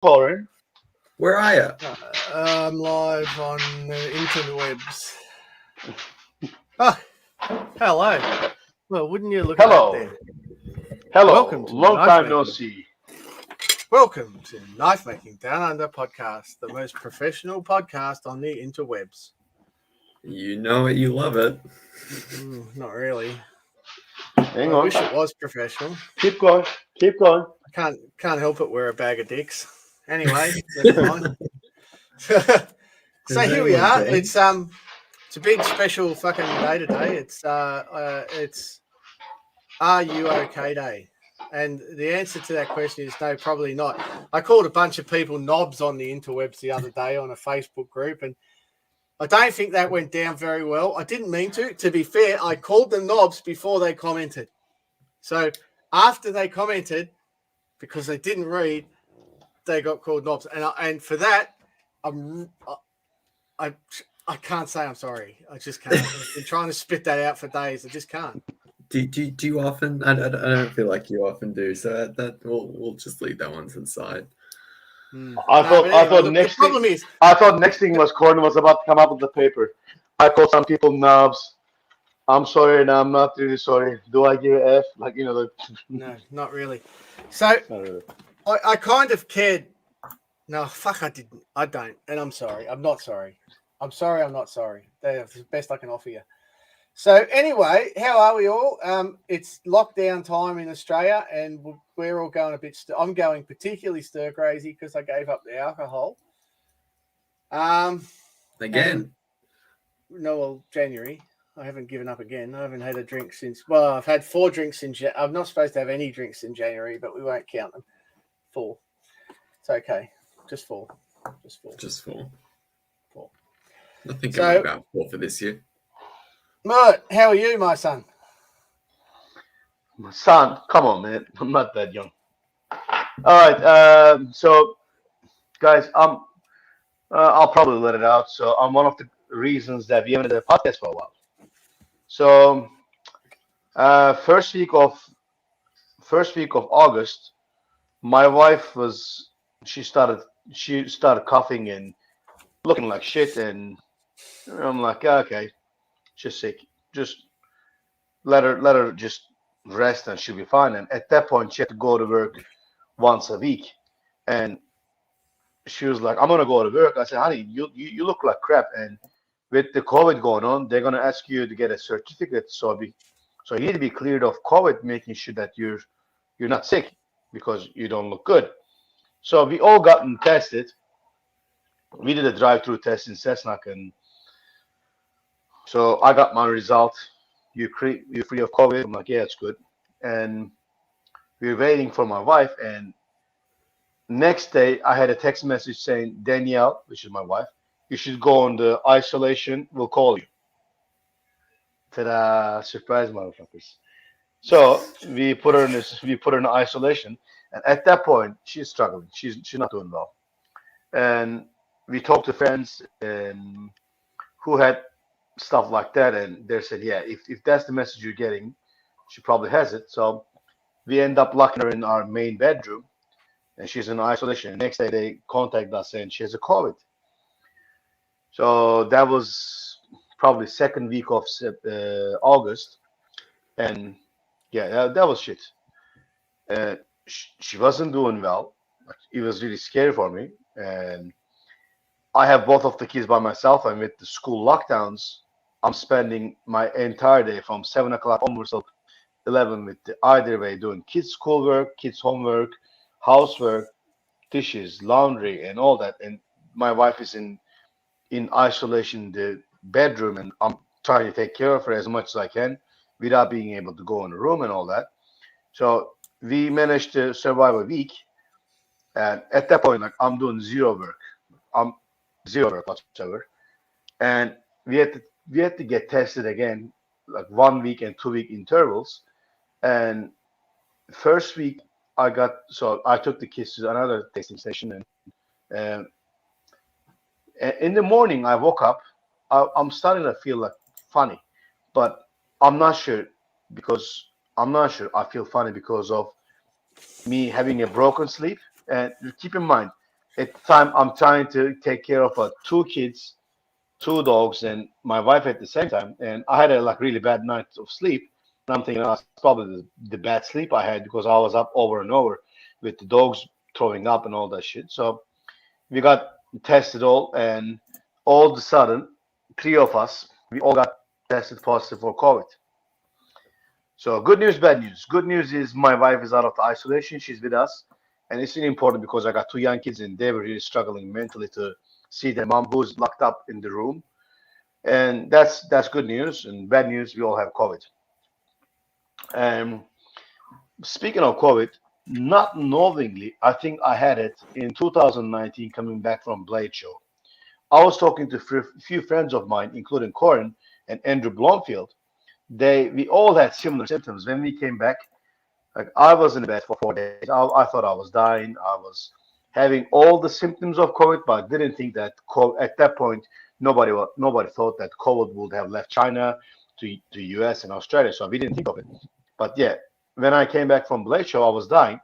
Heron. Where are you? I'm live on the interwebs. Oh, hello. Well, wouldn't you look Hello. at that then? Hello. Welcome to Long time no Knifemaking. see. Welcome to Knifemaking Down Under podcast, the most professional podcast on the interwebs. You know it, you love it. Not really. Hang I on. wish it was professional. Keep going. Keep going. I can't help it. We're a bag of dicks. Anyway, never mind. So here we are. It's a big special fucking day today. It's Are You Okay Day? And the answer to that question is no, probably not. I called a bunch of people knobs on the interwebs the other day on a Facebook group, and I don't think that went down very well. I didn't mean to. To be fair, I called them knobs before they commented. So after they commented, because they didn't read, they got called knobs. And for that, I can't say I'm sorry. I just can't. I've been trying to spit that out for days. I just can't. Do you often? I don't feel like you often do. So that we'll just leave that one to the side. I thought next thing was Corn was about to come up with the paper. I called some people knobs. I'm sorry, and I'm not really sorry. Do I give an F? No, not really. So I kind of cared. No, fuck, I didn't. I don't, and I'm sorry. I'm not sorry. I'm sorry. I'm not sorry. That's the best I can offer you. So anyway, how are we all? It's lockdown time in Australia, and we're all going a bit. I'm going particularly stir crazy because I gave up the alcohol. Again? January. I haven't given up again. I haven't had a drink since. Well, I've had 4 drinks in. I'm not supposed to have any drinks in January, but we won't count them. 4. It's okay. Just 4. Just 4. 4. I think I'm about 4 for this year. Mert, how are you, my son? My son, come on, man. I'm not that young. All right. So, guys, I'll probably let it out. So, I'm one of the reasons that we haven't had a podcast for a while. So, first week of August, my wife she started coughing and looking like shit, and I'm like, okay, she's sick. Just let her just rest, and she'll be fine. And at that point, she had to go to work once a week, and she was like, I'm gonna go to work. I said, honey, you look like crap, and with the COVID going on, they're gonna ask you to get a certificate. So you need to be cleared of COVID, making sure that you're not sick because you don't look good. So we all gotten tested. We did a drive-through test in Cessnock, and so I got my result. You're free of COVID. I'm like, yeah, it's good. And we were waiting for my wife, and next day I had a text message saying, Danielle, which is my wife, you should go on the isolation. We'll call you. Ta-da! Surprise, motherfuckers. So we put her in isolation, and at that point she's struggling. She's not doing well. And we talked to friends and who had stuff like that, and they said, yeah, if that's the message you're getting, she probably has it. So we end up locking her in our main bedroom, and she's in isolation. Next day they contact us saying she has a COVID. So that was probably second week of August, and yeah, that was shit. She wasn't doing well. It was really scary for me, and I have both of the kids by myself, and with the school lockdowns, I'm spending my entire day from 7 o'clock onwards till 11 with either way doing kids' schoolwork, kids' homework, housework, dishes, laundry, and all that. And my wife is in isolation in the bedroom, and I'm trying to take care of her as much as I can without being able to go in the room and all that. So we managed to survive a week, and at that point, like, I'm doing zero work. I'm zero work whatsoever, and we had to get tested again, like 1 week and 2 week intervals. And first week I took the kids to another testing station, and in the morning I woke up. I'm starting to feel like funny, but I'm not sure I feel funny because of me having a broken sleep. And keep in mind, at the time, I'm trying to take care of 2 kids, 2 dogs, and my wife at the same time. And I had a like really bad night of sleep. And I'm thinking that's probably the bad sleep I had because I was up over and over with the dogs throwing up and all that shit. So we got tested all, and all of a sudden, 3 of us, we all got tested positive for COVID. So good news, bad news. Good news is my wife is out of the isolation. She's with us. And it's really important because I got 2 young kids and they were really struggling mentally to see their mom who's locked up in the room. And that's good news. And bad news, we all have COVID. And speaking of COVID, not knowingly, I think I had it in 2019 coming back from Blade Show. I was talking to a few friends of mine, including Corin and Andrew Blomfield. We all had similar symptoms when we came back. Like I was in bed for 4 days. I thought I was dying. I was having all the symptoms of COVID, but I didn't think that at that point nobody thought that COVID would have left China to US and Australia. So we didn't think of it. But yeah, when I came back from Blade Show, I was dying.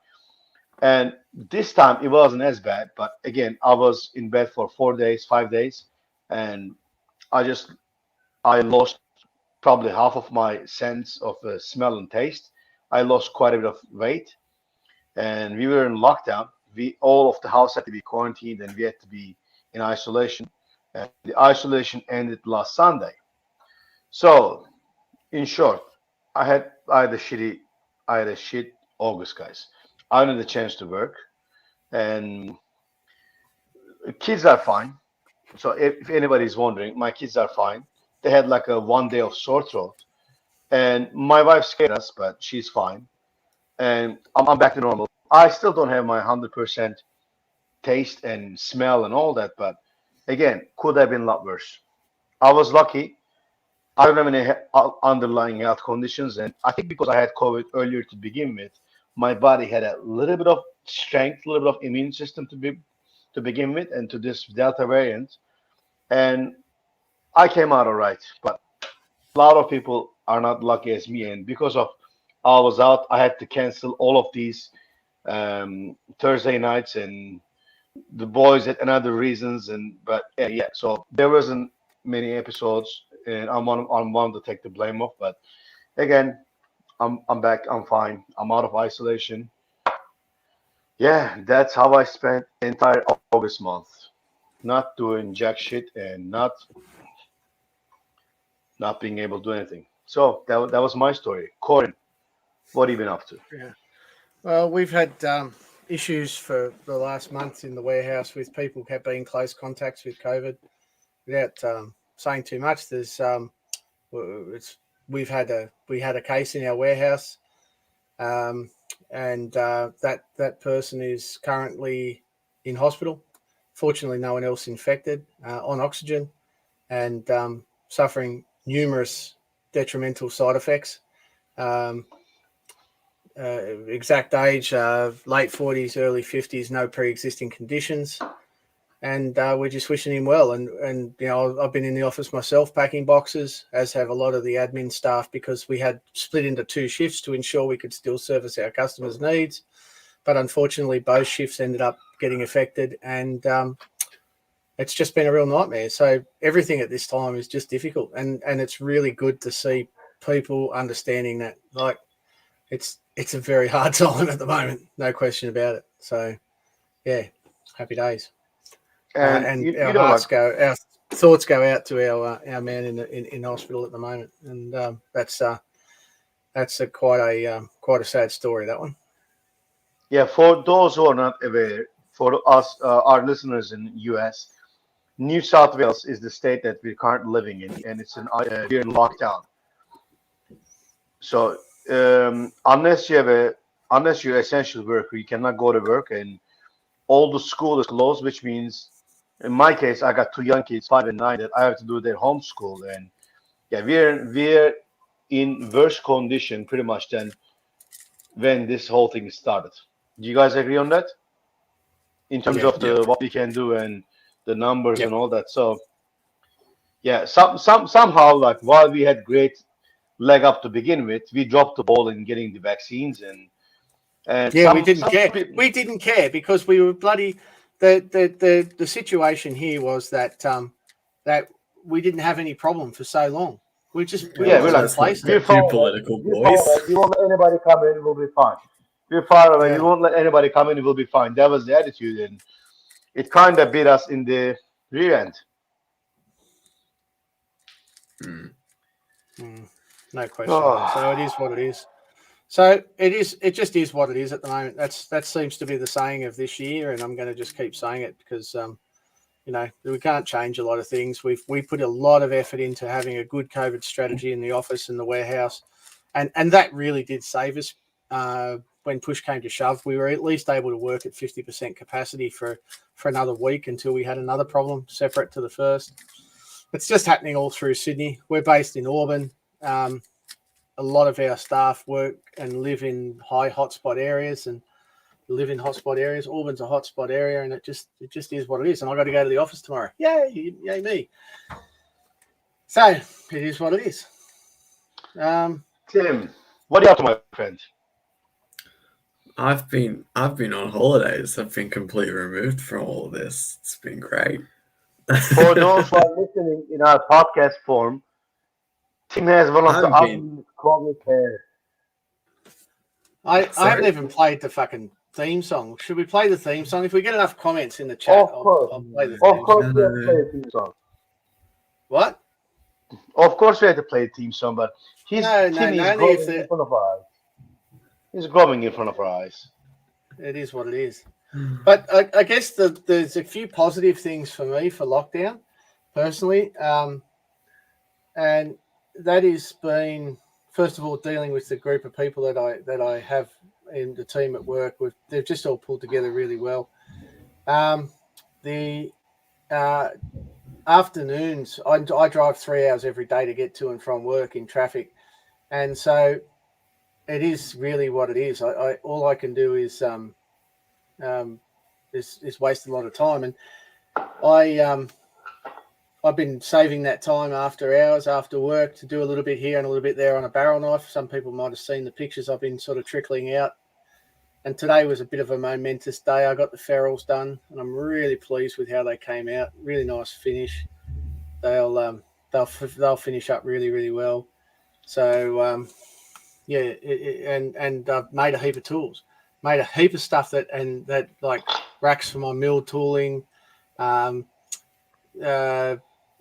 And this time it wasn't as bad. But again, I was in bed for 4 days, 5 days, and I lost probably half of my sense of smell and taste. I lost quite a bit of weight, and we were in lockdown. All of the house had to be quarantined, and we had to be in isolation. And the isolation ended last Sunday. So, in short, I had a shit August, guys. I didn't have the chance to work, and kids are fine. So if anybody's wondering, my kids are fine. They had like a 1 day of sore throat, and my wife scared us, but she's fine, and I'm back to normal. I still don't have my 100% taste and smell and all that, but again, could have been a lot worse. I was lucky. I don't have any underlying health conditions, and I think because I had COVID earlier to begin with, my body had a little bit of strength, a little bit of immune system to begin with, and to this Delta variant, and I came out all right. But a lot of people are not lucky as me, and because of I was out, I had to cancel all of these Thursday nights, and the boys had another reasons, but yeah. So there wasn't many episodes, and I'm one to take the blame off. But again, I'm back. I'm fine. I'm out of isolation. Yeah, that's how I spent the entire August month, not doing jack shit and not being able to do anything. So that was my story. Corin, what have you been up to? Yeah. Well, we've had issues for the last month in the warehouse with people have been in close contacts with COVID. Without saying too much, we had a case in our warehouse, and that person is currently in hospital. Fortunately, no one else infected, on oxygen, and suffering numerous detrimental side effects. Exact age, late 40s, early 50s, no pre-existing conditions. And we're just wishing him well. And you know, I've been in the office myself packing boxes, as have a lot of the admin staff, because we had split into 2 shifts to ensure we could still service our customers' needs. But unfortunately, both shifts ended up getting affected, and it's just been a real nightmare. So everything at this time is just difficult, and it's really good to see people understanding that, like, it's a very hard time at the moment, no question about it. So yeah, happy days. And our thoughts go out to our man in hospital at the moment, and that's quite a sad story, that one. Yeah, for those who are not aware, for us, our listeners in US, New South Wales is the state that we're currently living in, and we're in lockdown. So unless you're essential worker, you cannot go to work, and all the school is closed, which means, in my case, I got 2 young kids, 5 and 9, that I have to do their homeschool. And yeah, we're in worse condition pretty much than when this whole thing started. Do you guys agree on that? In terms of what we can do and the numbers and all that. So yeah, somehow, like, while we had great leg up to begin with, we dropped the ball in getting the vaccines, and we didn't care. We didn't care because we were bloody the situation here was that that we didn't have any problem for so long. We Yeah, were we're like, complacent. we're far away. political We're far boys. away. We won't let anybody come in. We'll be fine. We're far away. Yeah. We won't let anybody come in. We'll be fine. That was the attitude, and it kind of beat us in the rear end. No question. Oh. So it is what it is. So it is. It just is what it is at the moment. That seems to be the saying of this year, and I'm going to just keep saying it because we can't change a lot of things. We put a lot of effort into having a good COVID strategy in the office and the warehouse, and that really did save us. When push came to shove, we were at least able to work at 50% capacity for another week until we had another problem separate to the first. It's just happening all through Sydney. We're based in Auburn. A lot of our staff work and live in high hotspot areas and live in hotspot areas. Auburn's a hotspot area, and it just is what it is. And I got to go to the office tomorrow. Yay me! So it is what it is. Tim, what are you up to, my friend? I've been on holidays. I've been completely removed from all of this. It's been great. For those who are listening in our podcast form, Tim has one of the ugliest comic hair. I haven't even played the fucking theme song. Should we play the theme song? If we get enough comments in the chat, Of course. I'll play the Of theme course, song. we have to play a theme song. What? Of course, we have to play a theme song, but Tim is growing in front of our eyes. He's growing in front of our eyes. It is what it is. But I guess there's a few positive things for me for lockdown, personally, and that has been, first of all, dealing with the group of people that I have in the team at work. They've just all pulled together really well. The afternoons, I drive 3 hours every day to get to and from work in traffic, and so it is really what it is. All I can do is waste a lot of time, and I've been saving that time after hours, after work, to do a little bit here and a little bit there on a barrel knife. Some people might have seen the pictures I've been sort of trickling out. And today was a bit of a momentous day. I got the ferrules done, and I'm really pleased with how they came out. Really nice finish. They'll finish up really, really well. So and I've made a heap of tools, made a heap of stuff that like racks for my mill tooling.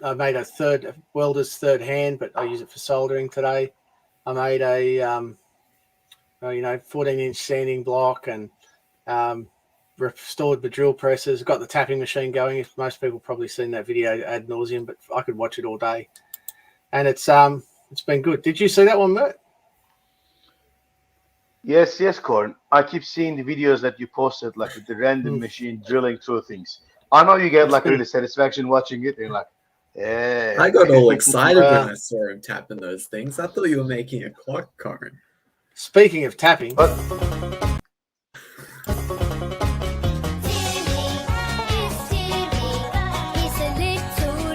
I made a welder's third hand, but I use it for soldering today. I made a 14-inch sanding block and restored the drill presses. Got the tapping machine going. If most people probably seen that video ad nauseum, but I could watch it all day, and it's been good. Did you see that one, Mert? Yes, Corn. I keep seeing the videos that you posted, like with the random machine drilling through things. I know you get like really satisfaction watching it, and you're like, yeah. I got all excited when I saw him tapping those things. I thought you were making a clock, Corin. Speaking of tapping,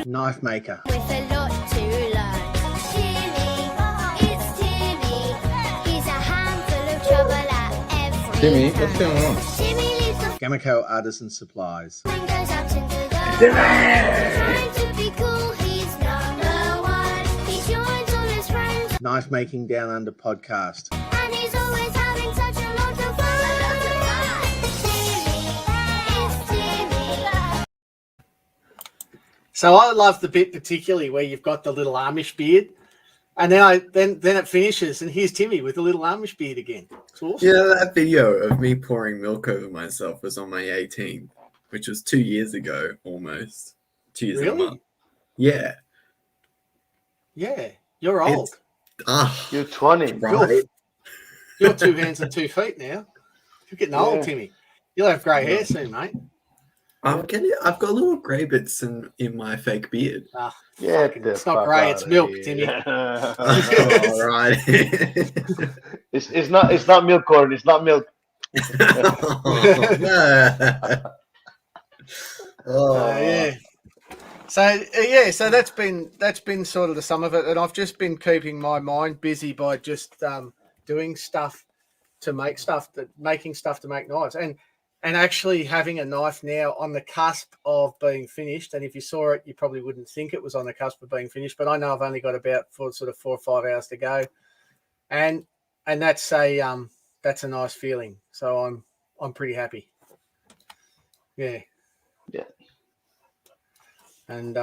knife maker. With a lot to learn. It's Timmy. He's a handful of trouble at every Timmy, what's going on? Timmy leaves the Gamaco Artisan Supplies. and goes up into the trying to be cool, he's number one. He joins all his friends Knife Making Down Under podcast. and he's always having such a lot of fun. Timmy, it's Timmy. So I love the bit particularly where you've got the little Amish beard, and then it finishes, and here's Timmy with the little Amish beard again. It's awesome. Yeah, that video of me pouring milk over myself was on my 18th, which was 2 years ago almost. 2 years and a Really? month. Yeah. Yeah, you're old. You're 20. Right. You're 2 hands and 2 feet now. You're getting old, Yeah. Timmy. You'll have grey hair soon, mate. I've got little grey bits in my fake beard. Yeah, It's not grey, it's milk, Timmy. All right. It's not milk, Corn. It's not milk. Yeah. So that's been sort of the sum of it, and I've just been keeping my mind busy by just doing stuff to make stuff, making stuff to make knives. And and actually having a knife now on the cusp of being finished. And if you saw it, you probably wouldn't think it was on the cusp of being finished. But I know I've only got about 4 or 5 hours to go, and that's a nice feeling. So I'm pretty happy. Yeah. Yeah. And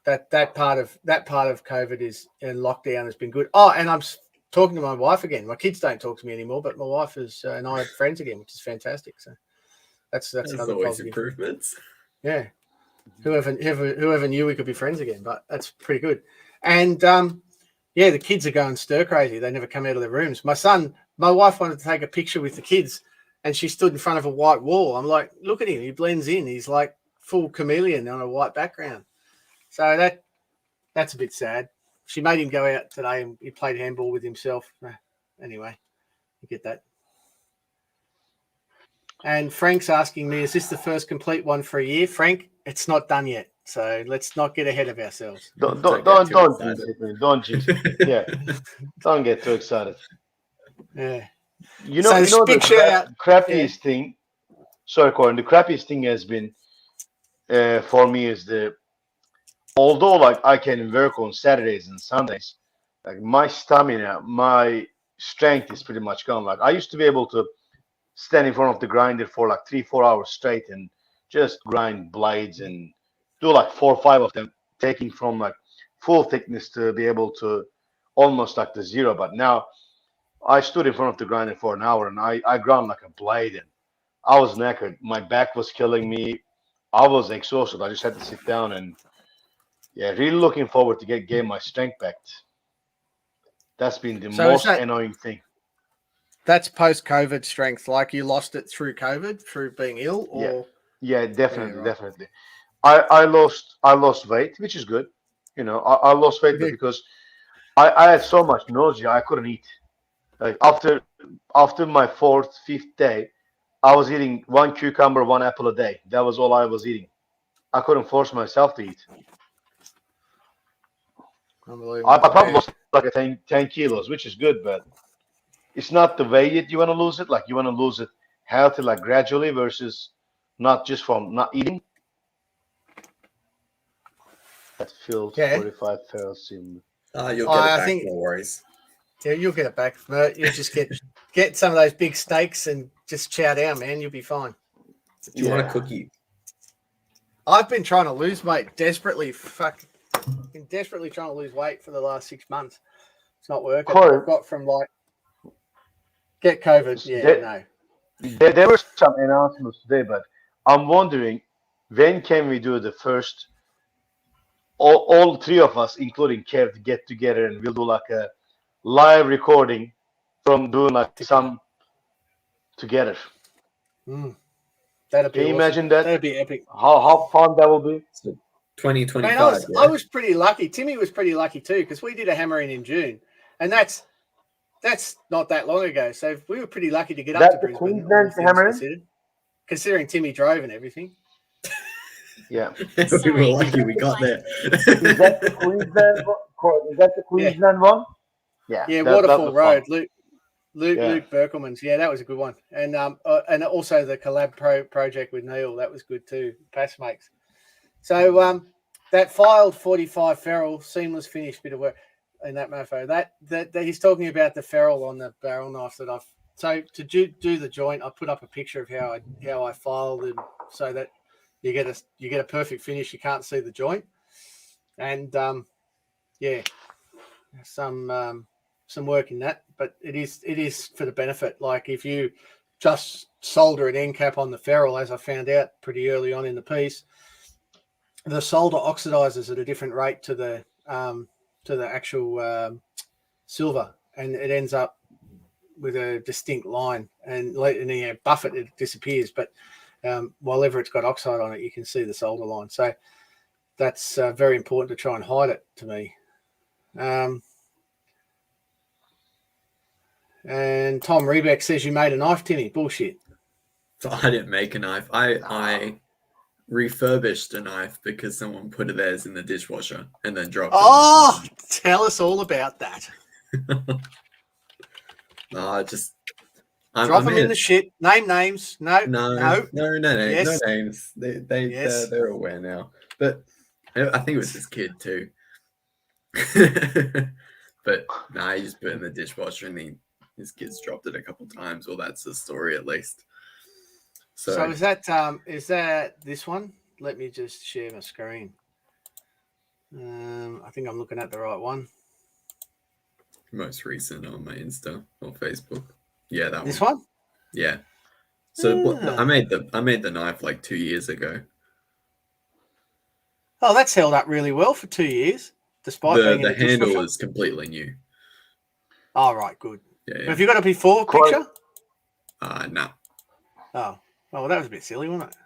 that part of COVID is and lockdown has been good. Oh, and I'm talking to my wife again. My kids don't talk to me anymore, but my wife is and I have friends again, which is fantastic. So that's another always positive. improvements. Yeah. Whoever knew we could be friends again, but that's pretty good. And yeah, the kids are going stir crazy. They never come out of their rooms. My wife wanted to take a picture with the kids, and she stood in front of a white wall. I'm like, look at him. He blends in. He's like full chameleon on a white background. So that's a bit sad. She made him go out today and he played handball with himself. Anyway, you get that. And Frank's asking me, is this the first complete one for a year? Frank, it's not done yet. So let's not get ahead of ourselves. Don't jinx it, man. Don't jinx it. Yeah. Don't get too excited. Yeah. You know the crappiest thing. Sorry, Corin. The crappiest thing has been for me is although like I can work on Saturdays and Sundays, like my stamina, my strength is pretty much gone. Like I used to be able to stand in front of the grinder for like 3-4 hours straight and just grind blades and do like 4 or 5 of them, taking from like full thickness to be able to almost like the zero. But now I stood in front of the grinder for an hour and I ground like a blade and I was knackered. My back was killing me. I was exhausted. I just had to sit down and yeah, really looking forward to getting my strength back. That's been the most annoying thing. That's post-COVID strength. Like you lost it through COVID, through being ill, or yeah, definitely, definitely. I lost weight, which is good. You know, I lost weight because I had so much nausea I couldn't eat. Like after my 4th, 5th day, I was eating 1 cucumber, 1 apple a day. That was all I was eating. I couldn't force myself to eat. Unbelievable. I probably lost like 10 kilos, which is good, but it's not the way you want to lose it. Like you want to lose it healthy, like gradually versus not just from not eating. That filled 45 ferrules in. You'll get it back, no worries. Yeah, you'll get it back. You'll just get some of those big steaks and just chow down, man. You'll be fine. Do you want a cookie? I've been trying to lose weight desperately. Been desperately trying to lose weight for the last 6 months. It's not working. I've got from like get COVID. There were some announcements today, but I'm wondering when can we do the first? All 3 of us, including Kev, get together and we'll do like a live recording from doing like some together. That'd be Can you imagine that? That'd be epic. How fun that will be. 2025. Man, I was pretty lucky. Timmy was pretty lucky too because we did a hammering in June, and that's not that long ago. So we were pretty lucky to get up to Brisbane. Queensland hammering, considering Timmy drove and everything. Yeah, we were lucky we got there. Is that the Queensland one? Is that the Queensland one? Yeah. Yeah, Waterfall Road. Luke Berkelman's. Yeah, that was a good one. And also the collab project with Neil. That was good too. Pass makes. So that filed 45 ferrule, seamless finish bit of work in that mofo. That he's talking about the ferrule on the barrel knife that I've. So to do the joint, I put up a picture of how I filed it so that you get a perfect finish. You can't see the joint, and some work in that, but it is for the benefit. Like if you just solder an end cap on the ferrule, as I found out pretty early on in the piece, the solder oxidizes at a different rate to the actual silver, and it ends up with a distinct line. And you buff it disappears, but while ever it's got oxide on it, you can see the solder line. So that's very important to try and hide it to me. And Tom Rebeck says you made a knife, Timmy. Bullshit. So I didn't make a knife. I refurbished a knife because someone put theirs in the dishwasher and then dropped it. Oh, tell us all about that. No, Drop them in the shit. Name names. No. No Yes. names. Yes. They're aware now. But I think it was this kid too. But nah, he just put it in the dishwasher and his kids dropped it a couple times. Well, that's the story at least. So is that this one? Let me just share my screen. I think I'm looking at the right one. Most recent on my Insta or Facebook. Yeah, that This one. one? Yeah. So I made the knife like 2 years ago. Oh, that's held up really well for 2 years, despite being in The a dishwasher. handle is completely new. Oh, right, good. Yeah. Have you got a before picture? No. Oh, well, that was a bit silly, wasn't it?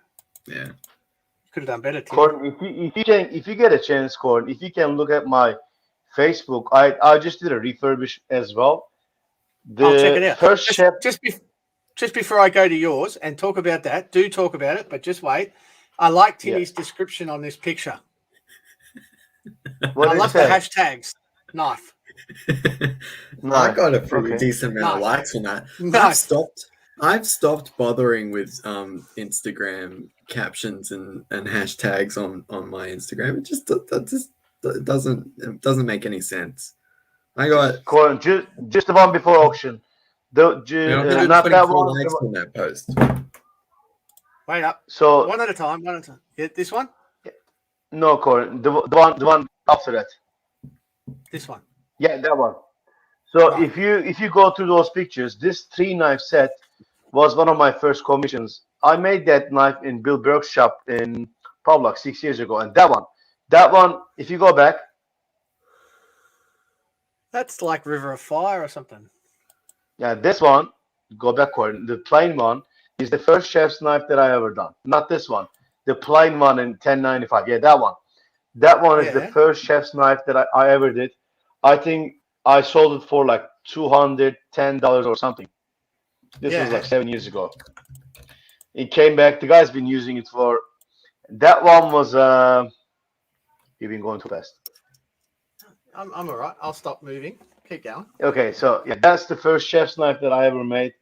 Yeah. Could have done better, Tim. Gordon, if you get a chance, Gordon, if you can look at my Facebook, I just did a refurbish as well. I'll check it out. First chef, just before I go to yours and talk about that, do talk about it, but just wait. I like Timmy's description on this picture. I love the hashtags. Knife. I got a pretty decent amount of likes on that. Nice. I've stopped bothering with Instagram captions and hashtags on my Instagram. It just doesn't make any sense. I got Gordon, just the one before auction. Not that one. Likes on that post. Wait up. So one at a time. Yeah, this one? No, Gordon. The one after that. This one. Yeah, that one. So if you go through those pictures, this 3-knife set was one of my first commissions. I made that knife in Bill Burke's shop in probably like 6 years ago, and that one, if you go back, that's like River of Fire or something. Yeah, this one, go back, Gordon. The plain one is the first chef's knife that I ever done. Not this one. The plain one in 1095. Yeah, that one. That one is the first chef's knife that I ever did. I think I sold it for like $210 or something. This was like 7 years ago. It came back. The guy's been using it for. That one was. You've been going too fast. I'm all right. I'll stop moving. Keep going. Okay, so yeah, that's the first chef's knife that I ever made.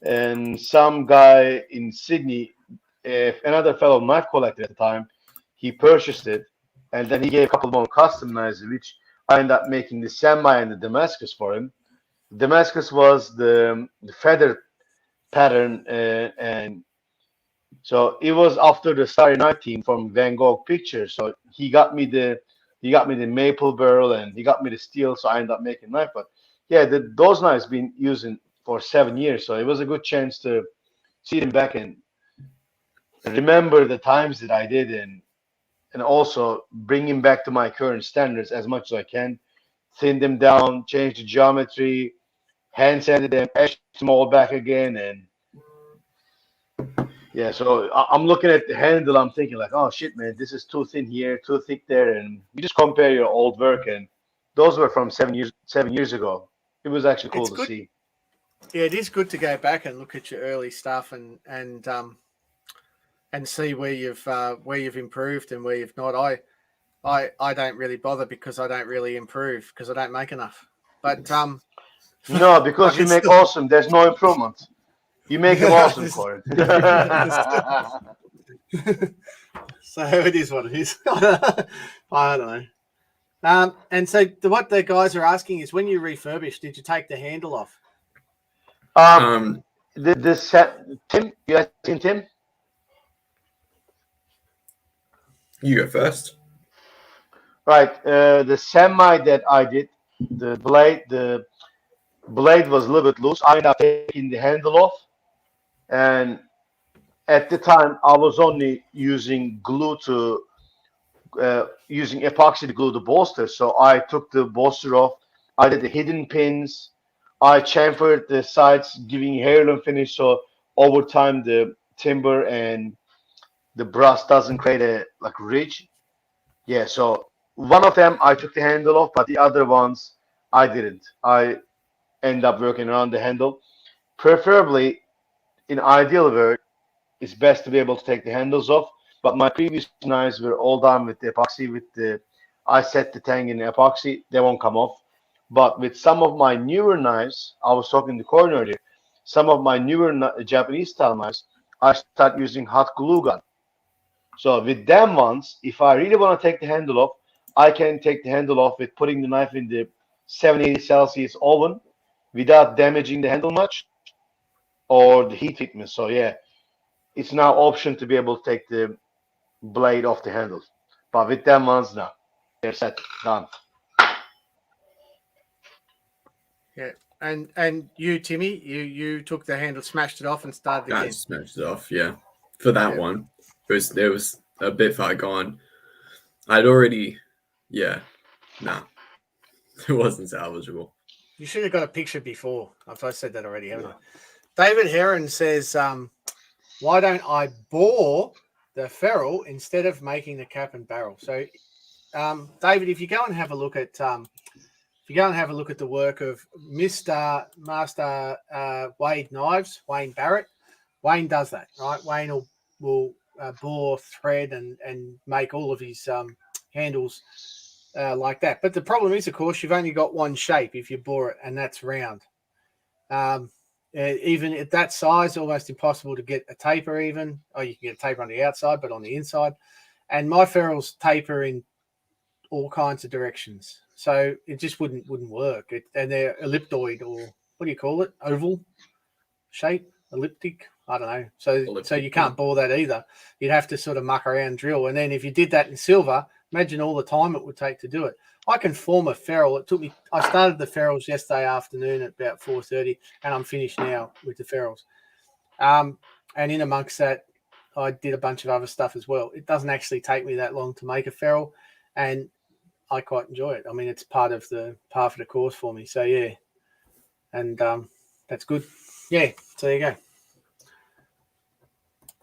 And some guy in Sydney, another fellow knife collector at the time, he purchased it, and then he gave a couple more custom knives, which I ended up making the semi and the Damascus for him. Damascus was the feather pattern, and so it was after the Starry Night theme from Van Gogh pictures. So he got me the maple burl and he got me the steel. So I ended up making a knife. But yeah, those knives been using for 7 years. So it was a good chance to see them back and remember the times that I did and also bring them back to my current standards as much as I can. Thin them down, change the geometry, hand sanded them, etch them all back again, and yeah. So I'm looking at the handle. I'm thinking like, oh shit, man, this is too thin here, too thick there, and you just compare your old work, and those were from 7 years ago. It was actually cool to see. Yeah, it is good to go back and look at your early stuff and see where you've improved and where you've not. I don't really bother because I don't really improve because I don't make enough. But no, because you make awesome. There's no improvement. You make them awesome, Corey. So it is what it is. I don't know. And so what the guys are asking is, when you refurbish, did you take the handle off? The set, Tim, you asking Tim? You go first. Right. The semi that I did, the blade was a little bit loose. I ended up taking the handle off. And at the time, I was only using glue using epoxy to glue the bolster. So I took the bolster off. I did the hidden pins. I chamfered the sides, giving heirloom finish. So over time, the timber and the brass doesn't create a ridge. Yeah. So one of them I took the handle off, but the other ones I didn't. I end up working around the handle. Preferably, in ideal world, it's best to be able to take the handles off. But my previous knives were all done with the epoxy. I set the tang in the epoxy; they won't come off. But with some of my newer knives, I was talking to Corey earlier. some of my newer Japanese style knives, I start using hot glue gun. So with them ones, if I really want to take the handle off, I can take the handle off with putting the knife in the 780 Celsius oven without damaging the handle much or the heat treatment. So yeah, it's now option to be able to take the blade off the handle. But with them ones, no. They're set, done. Yeah. And you, Timmy, you took the handle, smashed it off, and started I again. smashed it off, yeah. For that one, there was a bit far gone. I'd already, it wasn't salvageable. You should have got a picture before. I said that already, haven't I? David Heron says, why don't I bore the ferrule instead of making the cap and barrel? So, David, if you go and have a look at the work of Master Wade Knives, Wayne Barrett, Wayne does that, right? Wayne will bore, thread, and make all of his handles like that. But the problem is, of course, you've only got one shape if you bore it, and that's round. Even at that size, almost impossible to get a taper even. Oh, you can get a taper on the outside, but on the inside. And my ferrules taper in all kinds of directions. So it just wouldn't work. And they're elliptoid, or what do you call it? Oval shape, elliptic. I don't know. So you can't bore that either. You'd have to sort of muck around, drill. And then if you did that in silver, imagine all the time it would take to do it. I can form a ferrule. I started the ferrules yesterday afternoon at about 4:30, and I'm finished now with the ferrules. And in amongst that, I did a bunch of other stuff as well. It doesn't actually take me that long to make a ferrule, and I quite enjoy it. I mean, it's part of the course for me. So yeah, and that's good. Yeah, so there you go.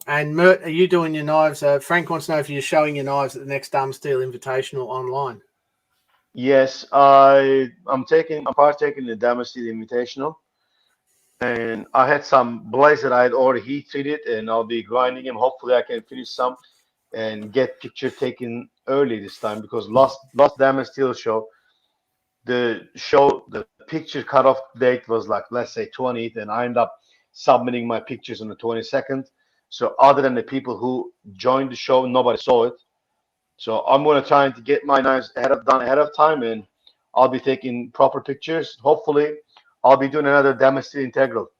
And Mert, are you doing your knives? Frank wants to know if you're showing your knives at the next Damasteel Invitational online. Yes, I'm partaking in the Damasteel Invitational, and I had some blades that I had already heat treated, and I'll be grinding them. Hopefully, I can finish some and get picture taken early this time, because last Damasteel show, the picture cutoff date was like, let's say 20th, and I ended up submitting my pictures on the 22nd. So other than the people who joined the show, nobody saw it. So I'm going to try to get my knives done ahead of time, and I'll be taking proper pictures. Hopefully, I'll be doing another Damasteel Integral.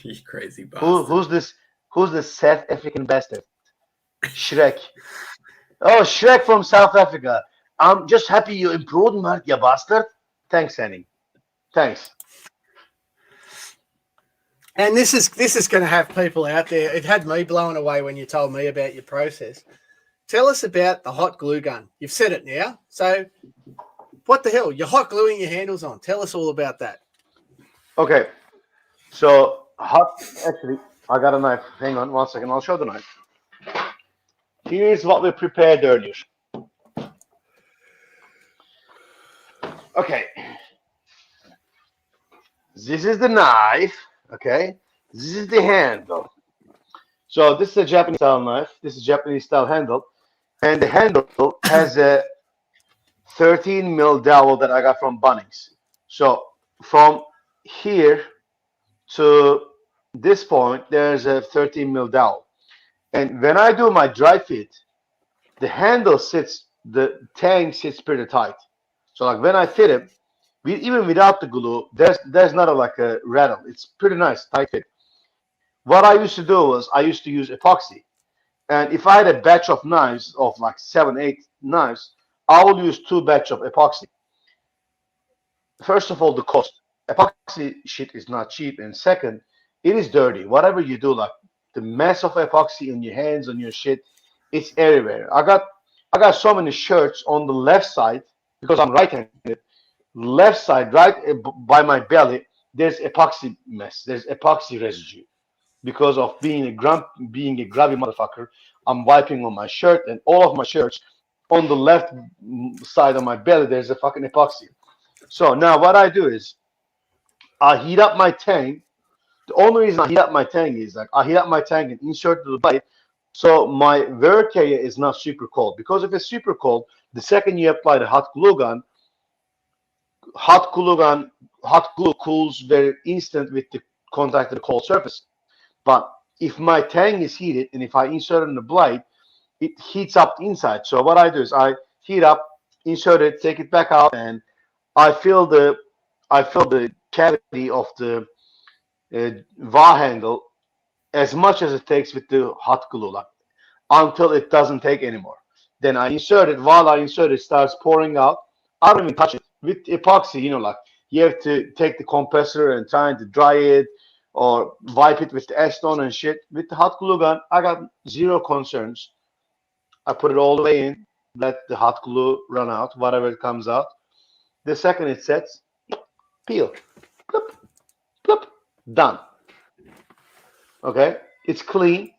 You crazy bastard. Who's this South African bastard? Shrek. Oh, Shrek from South Africa. I'm just happy you improved, Mert, you bastard. Thanks, Henning. Thanks. And this is going to have people out there. It had me blown away when you told me about your process. Tell us about the hot glue gun. You've said it now. So what the hell? You're hot gluing your handles on. Tell us all about that. Okay. So actually, I got a knife. Hang on 1 second. I'll show the knife. Here's what we prepared earlier. Okay. This is the knife. Okay. This is the handle. So this is a Japanese style knife. This is Japanese style handle. And the handle has a 13 mil dowel that I got from Bunnings. So from here to this point, there's a 13 mil dowel. And when I do my dry fit, the handle the tang sits pretty tight. So like when I fit it, even without the glue, there's not a rattle. It's pretty nice, tight fit. What I used to do was I used to use epoxy. And if I had a batch of knives of like 7-8 knives, I will use 2 batch of epoxy. First of all, the cost. Epoxy shit is not cheap. And second, it is dirty. Whatever you do, like the mess of epoxy on your hands, on your shit, it's everywhere. I got so many shirts on the left side because I'm right-handed. Left side, right by my belly, there's epoxy mess. There's epoxy residue because of being a grubby motherfucker. I'm wiping on my shirt, and all of my shirts on the left side of my belly, there's a fucking epoxy. So now what I do is I heat up my tang. The only reason I heat up my tang is like I heat up my tang and insert the blade, so my work area is not super cold. Because if it's super cold, the second you apply the hot glue gun, hot glue cools very instant with the contact with the cold surface. But if my tang is heated and if I insert it in the blade, it heats up the inside. So what I do is I heat up, insert it, take it back out, and I fill the cavity of the var handle as much as it takes with the hot glue, like, until it doesn't take anymore. Then I insert it. While I insert it, it starts pouring out. I don't even touch it. With epoxy, like you have to take the compressor and trying to dry it or wipe it with the acetone and shit. With the hot glue gun, I got zero concerns. I put it all the way in, let the hot glue run out, whatever it comes out. The second it sets, peel, plop, plop, done. Okay, it's clean.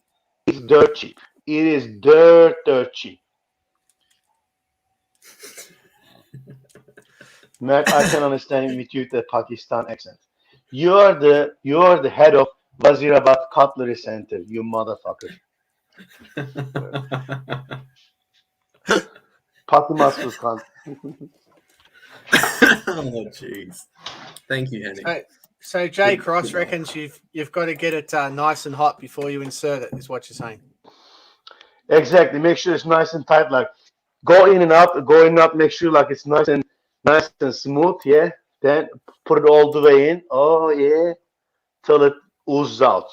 It's dirt cheap. It is dirt cheap. Mert, I can understand with you the Pakistan accent. You're the head of Wazirabad Cutlery Center, you motherfucker. Damascus cunt. Oh, jeez. Thank you, Henning. So Jay Cross reckons you've got to get it nice and hot before you insert it, is what you're saying. Exactly. Make sure it's nice and tight. Like go in and out, make sure like it's nice and smooth, yeah. Then put it all the way in. Oh yeah. Till it oozes out.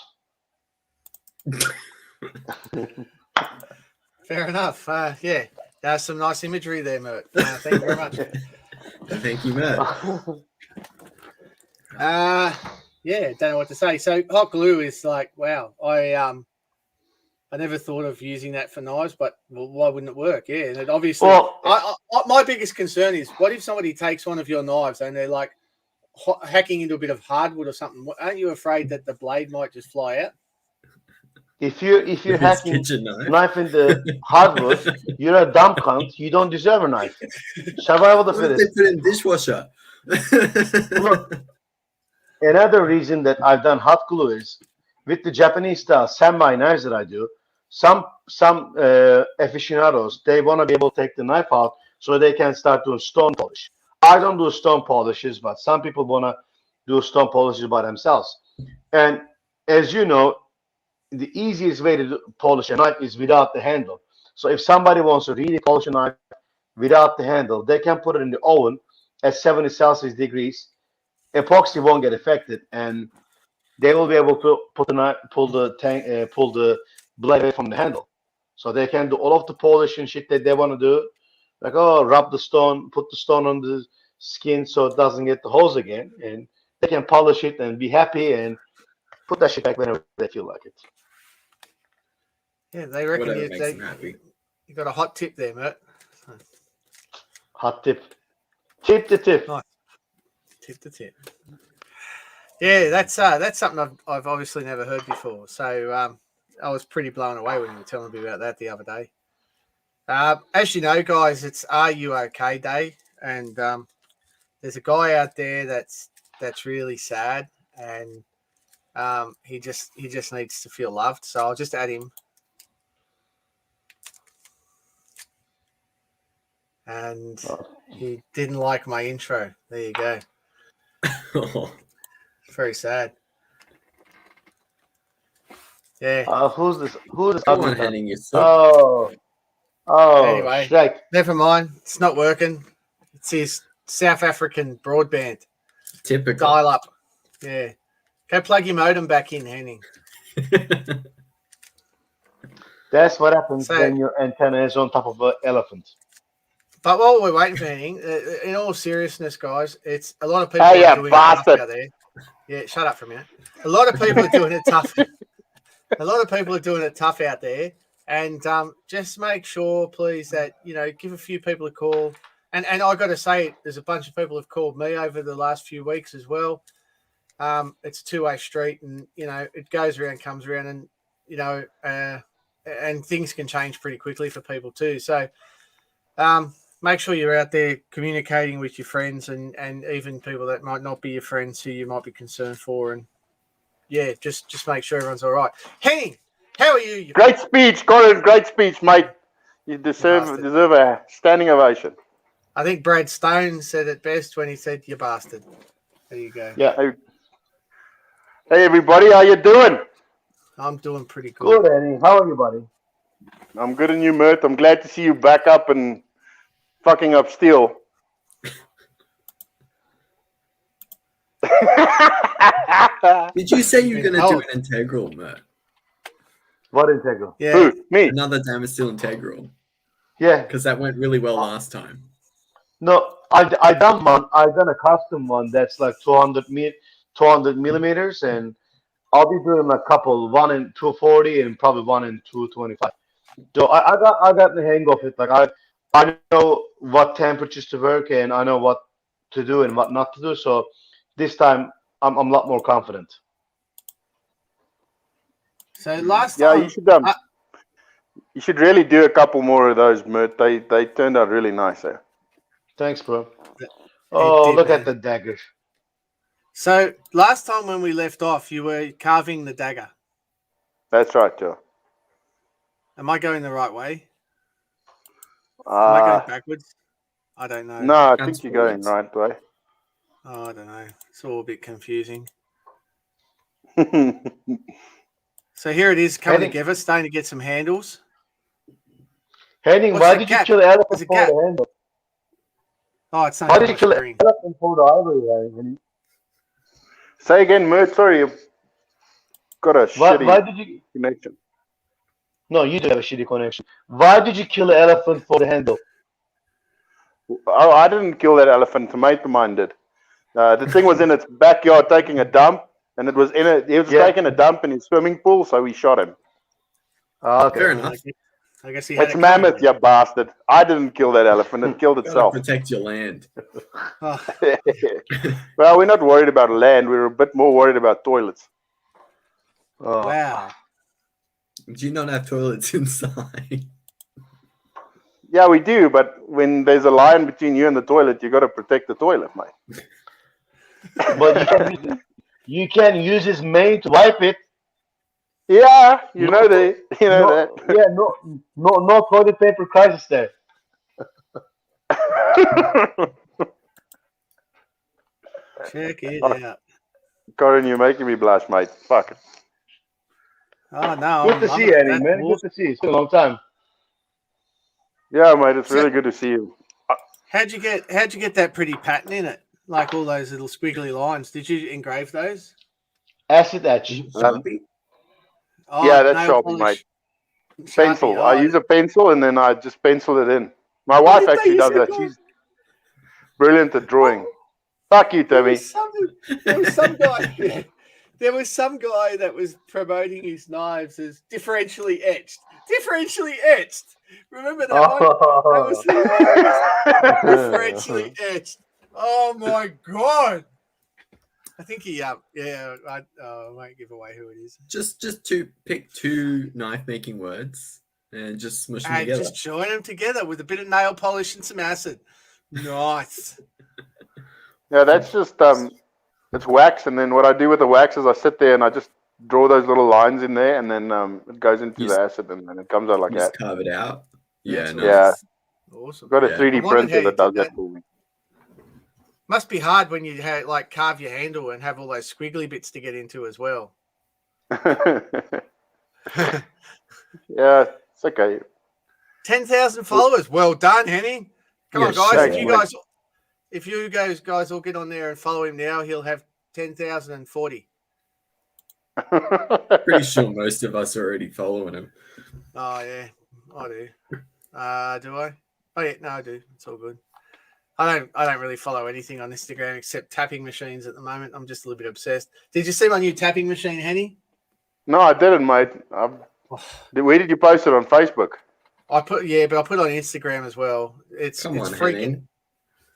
Fair enough. Yeah. That's some nice imagery there, Mert. Thank you very much. Thank you, Mert. Yeah, don't know what to say. So hot glue is like, wow. I never thought of using that for knives, but why wouldn't it work? Yeah, and it obviously. Well, my biggest concern is, what if somebody takes one of your knives and they're like hacking into a bit of hardwood or something? Aren't you afraid that the blade might just fly out? If you're hacking knife in the hardwood, you're a dumb cunt. You don't deserve a knife. Survival of the fittest. They put it in dishwasher. Look, another reason that I've done hot glue is with the Japanese style samurai knives that I do. Some aficionados, they want to be able to take the knife out so they can start doing stone polish. I don't do stone polishes, but some people want to do stone polishes by themselves. And as you know, the easiest way to polish a knife is without the handle. So if somebody wants to really polish a knife without the handle, they can put it in the oven at 70 Celsius degrees. Epoxy won't get affected, and they will be able to pull the blade away from the handle. So they can do all of the polish and shit that they want to do. Like, rub the stone, put the stone on the skin so it doesn't get the holes again. And they can polish it and be happy and put that shit back whenever they feel like it. Yeah, they reckon you got a hot tip there, Mert. Hot tip. Tip the tip. Nice. Tip the tip. Yeah, that's something I've obviously never heard before. So I was pretty blown away when you were telling me about that the other day. As you know, guys, it's Are You OK Day, and there's a guy out there that's really sad, and he just needs to feel loved. So I'll just add him. And he didn't like my intro. There you go. Very sad. Yeah. Who's this? Who's this? Come on, Henning, Oh. Anyway, Shrek. Never mind. It's not working. It's his South African broadband. Typical. Dial up. Yeah. Go plug your modem back in, Henning. That's what happens when your antenna is on top of an elephant. But while we're waiting for Henning, in all seriousness, guys, it's a lot of people are doing it tough out there. Yeah, shut up for a minute. A lot of people are doing it tough. A lot of people are doing it tough out there. And just make sure, please, that, give a few people a call. And I got to say, there's a bunch of people have called me over the last few weeks as well. It's a two-way street, and, it goes around, comes around, and, and things can change pretty quickly for people too. So make sure you're out there communicating with your friends and even people that might not be your friends who you might be concerned for. And, yeah, just make sure everyone's all right. Henning! How are you? Great speech, Colin. Great speech, mate. You deserve a standing ovation. I think Brad Stone said it best when he said, "You bastard." There you go. Yeah. Hey everybody, how you doing? I'm doing pretty good. Good, Henning. How are you, buddy? I'm good and you, Mert. I'm glad to see you back up and fucking up steel. Did you say you're Been going to do told. an integral, Mert? What integral? Yeah. Who? Me? Another Damasteel integral? Yeah. Because that went really well last time. No, I done one. I done a custom one that's like 200 millimeters, and I'll be doing a couple, one in 240 and probably one in 225. So I got the hang of it. Like I know what temperatures to work and I know what to do and what not to do. So this time I'm a lot more confident. So last Yeah, time, you should really do a couple more of those, Mert. They turned out really nice. Eh? Thanks, bro. Oh, did, look man. at the daggers. So last time when we left off, you were carving the dagger. That's right, Joe. Am I going the right way? Am I going backwards? I don't know. No, I That's think you're going forwards. right way. Oh, I don't know. It's all a bit confusing. So here it is coming Henning. together, starting to get some handles. Henning, What's why that did gap? you kill the elephant There's a for gap. the handle? Oh, it's not Why on did my you kill the screen. elephant for the ivory, Henning? Say again, Mert. Sorry, you've got a Why shitty did you? connection. No, you do have a shitty connection. Why did you kill the elephant for the handle? Oh, I didn't kill that elephant. A mate of mine did. The thing was in its backyard taking a dump, and it was in it. He was Yeah. taking a dump in his swimming pool, so we shot him. Oh, okay. Fair enough. I guess he had It's it mammoth, coming. you bastard. I didn't kill that elephant. It killed Gotta itself. protect your land. Oh, Well, we're not worried about land. We're a bit more worried about toilets. Oh. wow. Do you not have toilets inside? Yeah, we do, but when there's a line between you and the toilet, you got to protect the toilet, mate. But you can use his mane to wipe it. Yeah, you No, know that. Yeah, no toilet paper crisis there. Check it Oh. out. Corin, you're making me blush, mate. Fuck it. Oh, no. Good I'm to loving see you, it. Henning, That's man. awesome. Good to see you. It's been a long time. Yeah, mate, it's So- really good to see you. How'd you get that pretty pattern in it? Like all those little squiggly lines. Did you engrave those? Acid etch. Sharpie? Oh, Yeah, that's nail Sharpie, polish. mate. Pencil. Sharpie, I use a pencil and then I just pencil it in. My wife did they actually use does it, that. Bob? She's brilliant at drawing. Fuck you, There Tommy. was some guy. Yeah, there was some guy that was promoting his knives as differentially etched. Differentially etched. Remember that one? That was hilarious. Differentially etched. Oh my god! I think he I won't give away who it is. Just pick two knife making words and just smush them And together. just join them together with a bit of nail polish and some acid. Nice. Yeah, that's just it's wax, and then what I do with the wax is I sit there and I just draw those little lines in there, and then it goes into You the s- acid, and then it comes out like You that. just carve it out. Yeah, That's nice. Yeah. Awesome. I've got a Yeah. 3D I wondered how printer you that does did that for me. Must be hard when you like carve your handle and have all those squiggly bits to get into as well. Yeah, it's okay. 10,000 followers. Well done, Henning. Come on, Yeah, guys. thanks, If you guys all get on there and follow him now, he'll have 10,040. Pretty sure most of us are already following him. Oh yeah, I do. Do I? Oh yeah, no, I do. It's all good. I don't really follow anything on Instagram except tapping machines at the moment. I'm just a little bit obsessed. Did you see my new tapping machine, Henny? No, I didn't, mate. Where did you post it on Facebook? But I put it on Instagram as well. It's Come on, freaking Henning.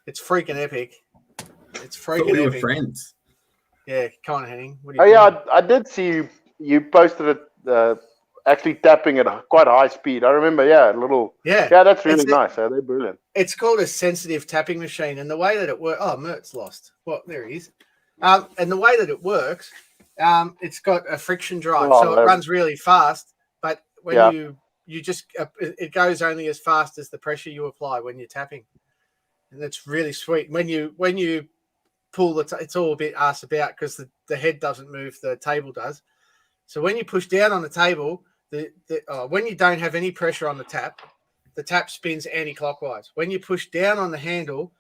it's freaking epic. It's For all freaking your epic. friends. Yeah, come on, Henning. What Oh are you yeah, doing? I did see you posted it actually tapping at quite a high speed. I remember, yeah, a little. Yeah, Yeah, that's really It's nice. They're brilliant. it's called a sensitive tapping machine, and the way that it works. Oh, Mert's lost. Well, there he is. And the way that it works, it's got a friction drive, Oh, so it runs really fast. But when Yeah. you just it goes only as fast as the pressure you apply when you're tapping. and it's really sweet. When you pull it's all a bit ass about because the head doesn't move, the table does. So when you push down on the table, when you don't have any pressure on the tap spins anti-clockwise. When you push down on the handle,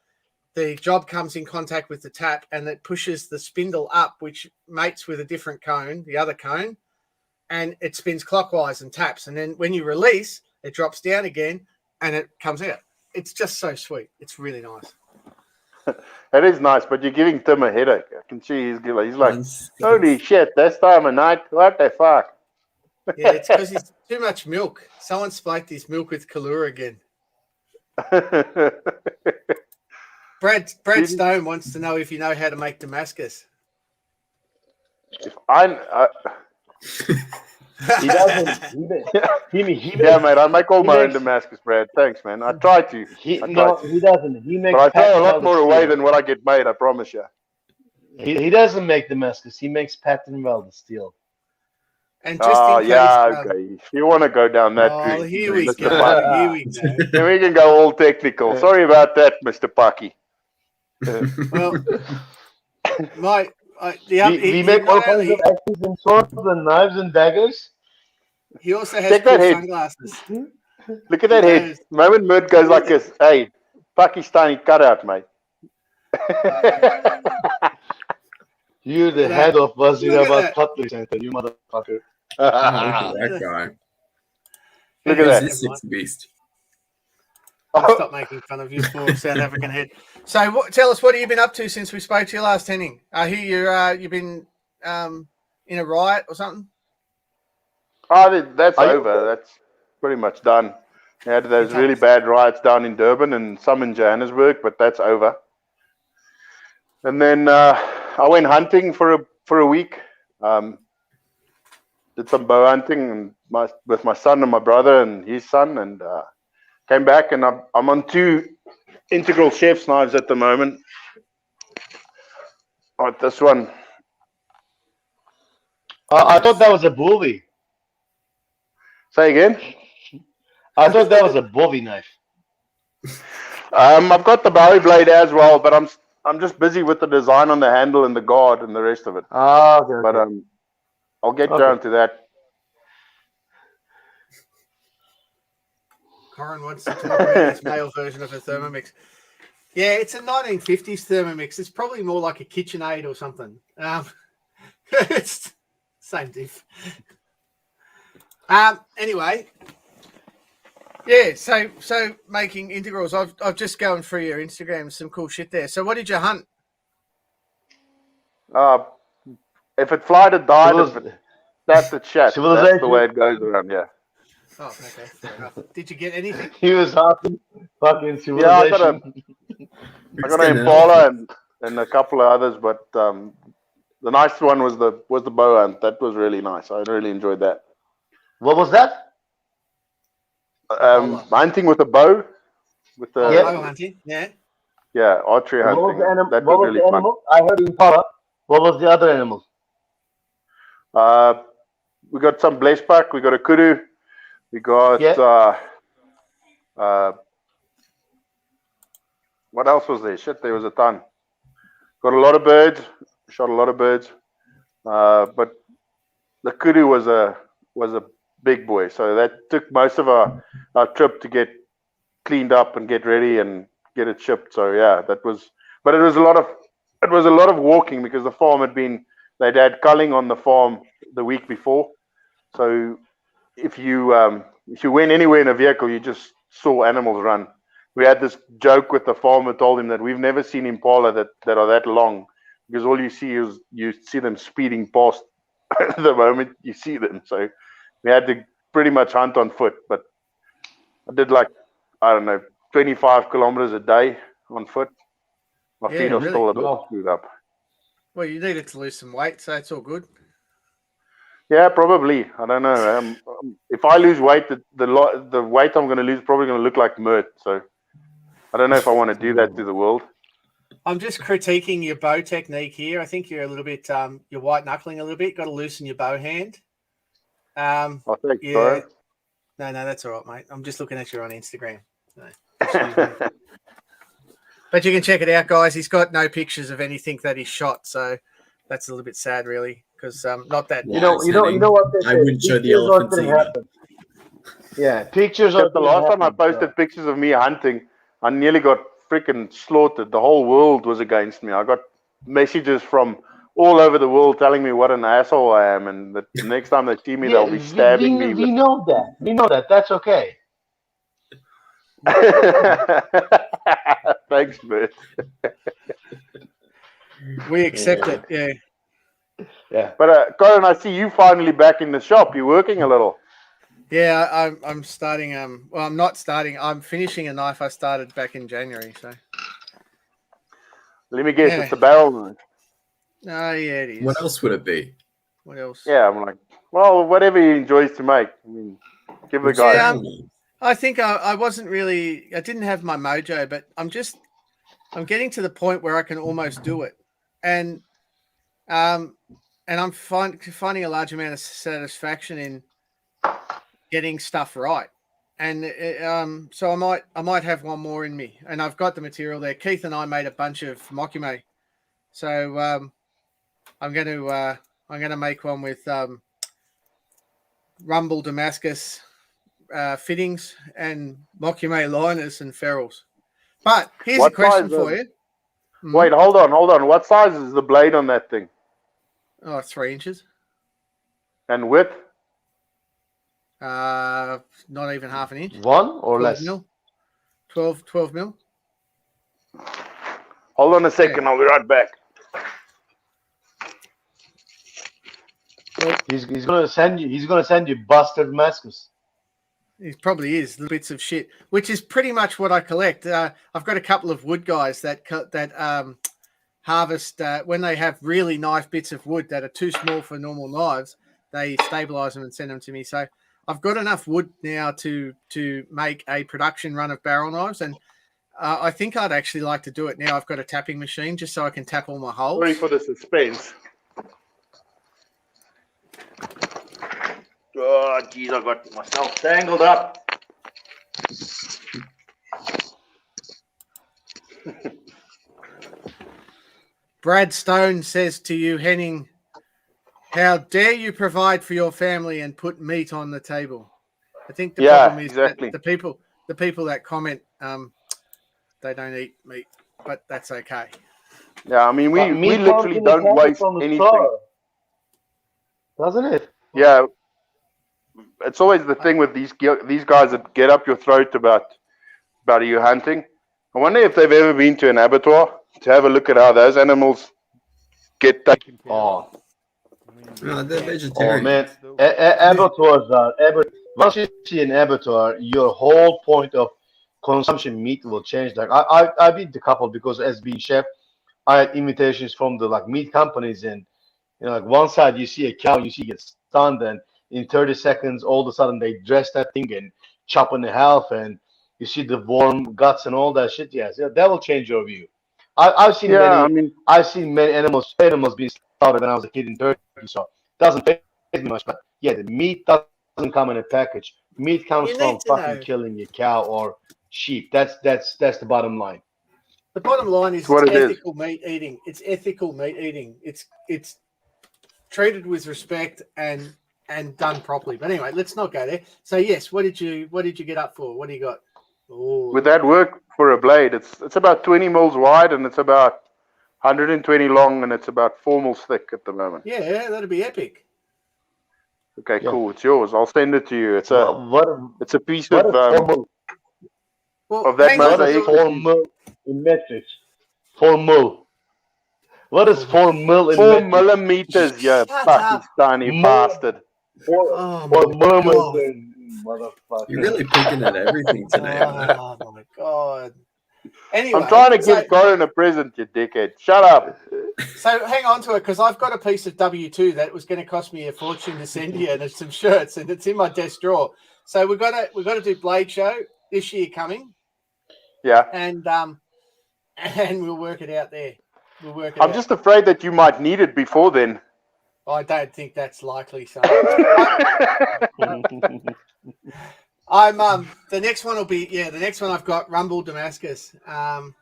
the job comes in contact with the tap and it pushes the spindle up, which mates with a different cone, the other cone, and it spins clockwise and taps. And then when you release, it drops down again and it comes out. It's just so sweet. It's really nice. It is nice, but you're giving Tim a headache. I can see he's like, Once- holy shit, this time of night, what the fuck? Yeah, it's because it's too much milk. Someone spiked his milk with Kahlua again. Brad Stone wants to know if you know how to make Damascus. He doesn't. He Yeah, mate, I make all he my own makes- Damascus bread. Thanks, man. I try to. He I try no, to. he doesn't. He makes. But I throw a patent lot more welded away steel. than what I get made, I promise you. He doesn't make Damascus. He makes patent welded steel. And just in case, yeah, okay. If you want to go down that route, here we Mr. go. Pucky, Here we go. then we can go all technical. Sorry about that, Mr. Pucky. Well, We make all kinds of axes and swords and knives and daggers. he also has Check cool that head. sunglasses. Look at that head. Yes. The moment Mert goes like this, hey, Pakistani cutout, mate. You're the Look at head of Look at Wazirabad that. Cutlery Center, you motherfucker. Oh, look at that guy. Look Who's at that. this six beast? I'll stop making fun of you for South African head. So, tell us, what have you been up to since we spoke to you last, Henning? I hear you've been in a riot or something. Oh, that's Are you- over. That's pretty much done. We had those You really told us. bad riots down in Durban and some in Johannesburg, but that's over. And then I went hunting for a week. Did some bow hunting and with my son and my brother and his son, and came back. And I'm on 2 integral chef's knives at the moment. Oh, this one. I thought that was a Bowie. Say again. I thought that was a Bowie knife. I've got the Bowie blade as well, but I'm just busy with the design on the handle and the guard and the rest of it. Ah, okay. But I'll get Okay. down to that. Corin wants to talk about his male version of a Thermomix. Yeah, it's a 1950s Thermomix. It's probably more like a KitchenAid or something. It's same diff. Anyway, yeah. So making integrals. I've just going through your Instagram. Some cool shit there. So what did you hunt? If it flied, it died. If it stabbed, it shat. That's the Civilization. way it goes around, yeah. Oh, okay. Fair enough. Did you get anything? He was happy. Fucking civilization. Yeah, I got an Impala and a couple of others, but the nice one was the bow hunt. That was really nice. I really enjoyed that. What was that? Hunting with a bow, with the Yeah. Bow hunting. Yeah. yeah, archery What was hunting. the animal? That What was was really the fun. animal? I heard Impala. What was the other animal? We got some blesbok. We got a kudu. We got what else was there? Shit, there was a ton. Got a lot of birds. Shot a lot of birds. But the kudu was a big boy. So that took most of our trip to get cleaned up and get ready and get it shipped. So yeah, that was. But it was a lot of walking because the farm they'd had culling on the farm the week before. So if you went anywhere in a vehicle, you just saw animals run. We had this joke with the farmer, told him that we've never seen impala that are that long, because all you see them speeding past the moment you see them. So we had to pretty much hunt on foot. But I did 25 kilometers a day on foot. My Yeah, feet are really? still a bit Wow. screwed up. Well, you needed to lose some weight, so it's all good. Yeah, probably. I don't know. If I lose weight, the weight I'm going to lose is probably going to look like Mert. So I don't know if I want to do that to the world. I'm just critiquing your bow technique here. I think you're a little bit, you're white knuckling a little bit. Got to loosen your bow hand. I think Yeah. so. No, that's all right, mate. I'm just looking at you on Instagram. No, excuse me. But you can check it out, guys. He's got no pictures of anything that he shot, so that's a little bit sad, really, because not that. You know Henning. what they I say, wouldn't show the pictures aren't elephants gonna either. happen. Yeah, pictures are Except the last time I posted pictures of me hunting, I nearly got freaking slaughtered. The whole world was against me. I got messages from all over the world telling me what an asshole I am, and the next time they see me, they'll be stabbing me. We know that. We know that. That's okay. Thanks, Mert. We accept it. Yeah. Yeah. But Corin, I see you finally back in the shop. You're working a little. Yeah, I'm starting. Well, I'm not starting. I'm finishing a knife I started back in January. So. Let me guess, Yeah. it's a barrel knife. Oh, yeah, it is. What else would it be? What else? Yeah, I'm like, well, whatever he enjoys to make. I mean, give the guy. Yeah, I think I wasn't really. I didn't have my mojo, but I'm getting to the point where I can almost do it, and I'm finding a large amount of satisfaction in getting stuff right, and so I might have one more in me, and I've got the material there. Keith and I made a bunch of mokume, so I'm going to make one with rumble Damascus fittings and mokume liners and ferrules. But here's What a question size for is- you. Wait, hold on. What size is the blade on that thing? Oh, 3 inches. And width? Not even half an inch. 1 or 12 less. mil. 12 mil. Hold on a second. I'll be right back. He's gonna send you busted Damascus. It probably is little bits of shit, which is pretty much what I collect. I've got a couple of wood guys that harvest when they have really nice bits of wood that are too small for normal knives. They stabilize them and send them to me. So I've got enough wood now to make a production run of barrel knives, and I think I'd actually like to do it now. I've got a tapping machine just so I can tap all my holes. Sorry for the suspense. Oh, geez, I got myself tangled up. Brad Stone says to you, Henning, how dare you provide for your family and put meat on the table? I think the problem is exactly. that the people that comment, they don't eat meat, but that's okay. Yeah, I mean, we Meat literally comes in don't the waste from the anything. store, doesn't it? Yeah, it's always the thing with these guys that get up your throat about you hunting. I wonder if they've ever been to an abattoir to have a look at how those animals get taken care of. No, they're Oh vegetarian. man, abattoirs are once you see an abattoir, your whole point of consumption meat will change. Like I've been to a couple because as being chef, I had invitations from the meat companies, and one side you see a cow, you see it get stunned, and in 30 seconds, all of a sudden they dress that thing and chop in half, and you see the warm guts and all that shit. Yes, that will change your view. I've seen many animals being slaughtered when I was a kid in Turkey, so it doesn't phase me much. But yeah, the meat doesn't come in a package. Meat comes from fucking killing a cow or sheep. That's the bottom line. The bottom line is What it's it is. ethical meat eating. It's ethical meat eating. It's treated with respect and done properly. But anyway, let's not go there. So yes, what did you get up for? What do you got? Oh, Would that work for a blade? It's about 20 mils wide and it's about 120 long and it's about 4 mils thick at the moment. yeah, that'd be epic. Okay, Yeah. cool. It's yours. I'll send it to you. It's a it's a piece what of is 4 mil? Well, Of that hang on. What is mosaic. 4 mil in metrics? 4 mil. What is 4 mil in 4 metrics? millimeters, you Shut fucking up. tiny Mil- bastard. Oh Or my god. millimeters, motherfucker. You're really picking at everything today. man. Oh my god. Anyway, I'm trying to give Corin a present, you dickhead. Shut up. So hang on to it because I've got a piece of W2 that was going to cost me a fortune to send you, and it's some shirts, and it's in my desk drawer. So we've got to do Blade Show this year coming, Yeah. and we'll work it out there. We'll work it I'm out. just afraid that you might need it before then. I don't think that's likely. So I'm the next one will be the next one I've got Rumble Damascus, and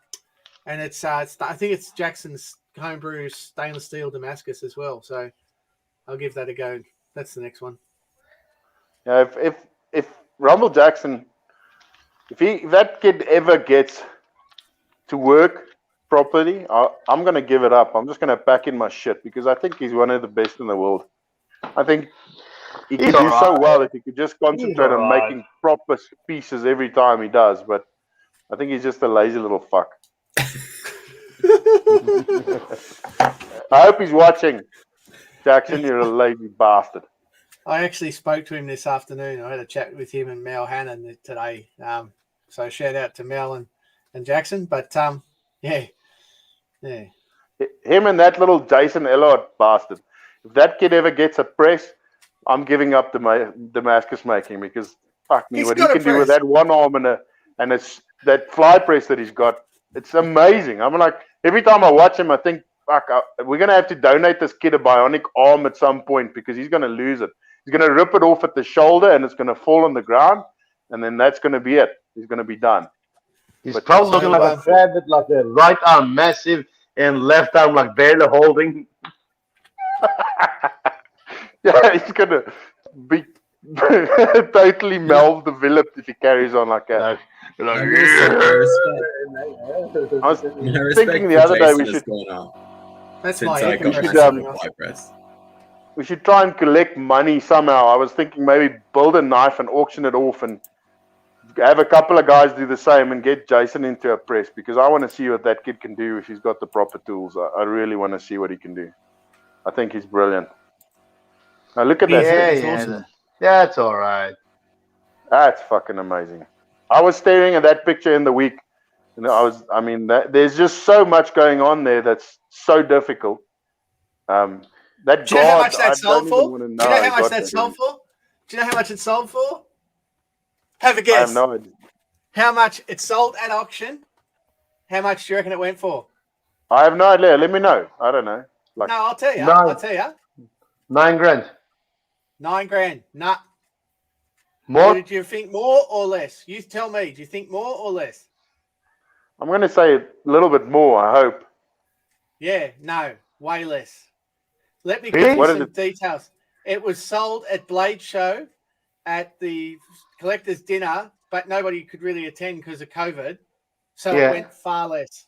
and it's I think it's Jackson's homebrew stainless steel Damascus as well. So I'll give that a go. That's the next one. Yeah, if Rumble Jackson, if that kid ever gets to work properly, I'm gonna give it up. I'm just gonna pack in my shit because I think he's one of the best in the world. I think he could do so well if he could just concentrate on making proper pieces every time he does. But I think he's just a lazy little fuck. I hope he's watching. Jackson, you're a lazy bastard. I actually spoke to him this afternoon. I had a chat with him and Mel Hannon today. So shout out to Mel and Jackson. But yeah. Him and that little Jason Ellard bastard. If that kid ever gets a press, I'm giving up the Damascus making because fuck me, what he can do with that one arm and it's that fly press that he's got, it's amazing. I'm like, every time I watch him, I think, fuck, we're gonna have to donate this kid a bionic arm at some point because he's gonna lose it. He's gonna rip it off at the shoulder and it's gonna fall on the ground, and then that's gonna be it. He's gonna be done. He's probably looking like a crab with like a right arm massive and left arm like barely holding. Yeah, he's gonna be totally maldeveloped if he carries on like that. I was thinking the other day That's since my I got echo my fly press. we should try and collect money somehow. I was thinking maybe build a knife and auction it off and have a couple of guys do the same and get Jason into a press because I want to see what that kid can do if he's got the proper tools. I really want to see what he can do. I think he's brilliant. Now look at that. Awesome. That's all right. That's fucking amazing. I was staring at that picture in the week, and there's just so much going on there that's so difficult. That Do you know how much that sold for? Do you know how much that sold for? Do you know how much it sold for? Have a guess. I have no idea. How much it sold at auction? How much do you reckon it went for? I have no idea. Let me know. I don't know. No, I'll tell you. 9 grand. 9 grand. Nah. More? Do you think more or less? You tell me. Do you think more or less? I'm going to say a little bit more, I hope. Yeah, no, way less. Let me give you some details. It was sold at Blade Show at the collector's dinner, but nobody could really attend because of COVID. So it went far less.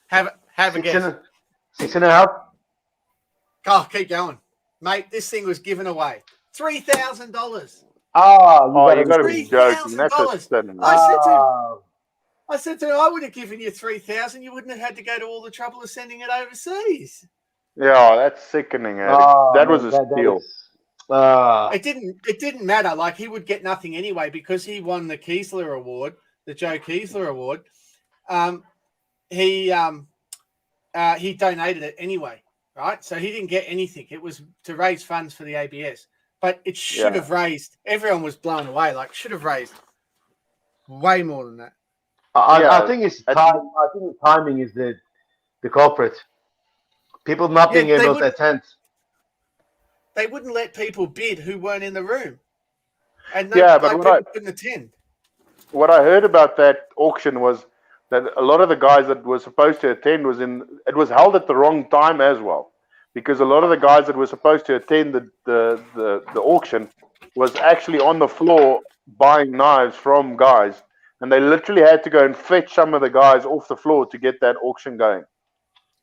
Have a guess. 6.5. Oh, keep going. Mate, this thing was given away. $3,000. Oh, you got to be joking. That's I said to him, I would have given you $3,000. You wouldn't have had to go to all the trouble of sending it overseas. Yeah, that's sickening. That was a steal. It didn't matter. Like, he would get nothing anyway because he won the Kiesler Award, the Joe Kiesler Award. He donated it anyway, right? So he didn't get anything. It was to raise funds for the ABS. But it should have raised. Everyone was blown away. Like, should have raised way more than that. I think it's time. I think timing is the culprit. People not being able to attend. They wouldn't let people bid who weren't in the room, and but people couldn't attend. What I heard about that auction was that a lot of the guys that were supposed to attend it was held at the wrong time as well. Because a lot of the guys that were supposed to attend the auction was actually on the floor buying knives from guys, and they literally had to go and fetch some of the guys off the floor to get that auction going.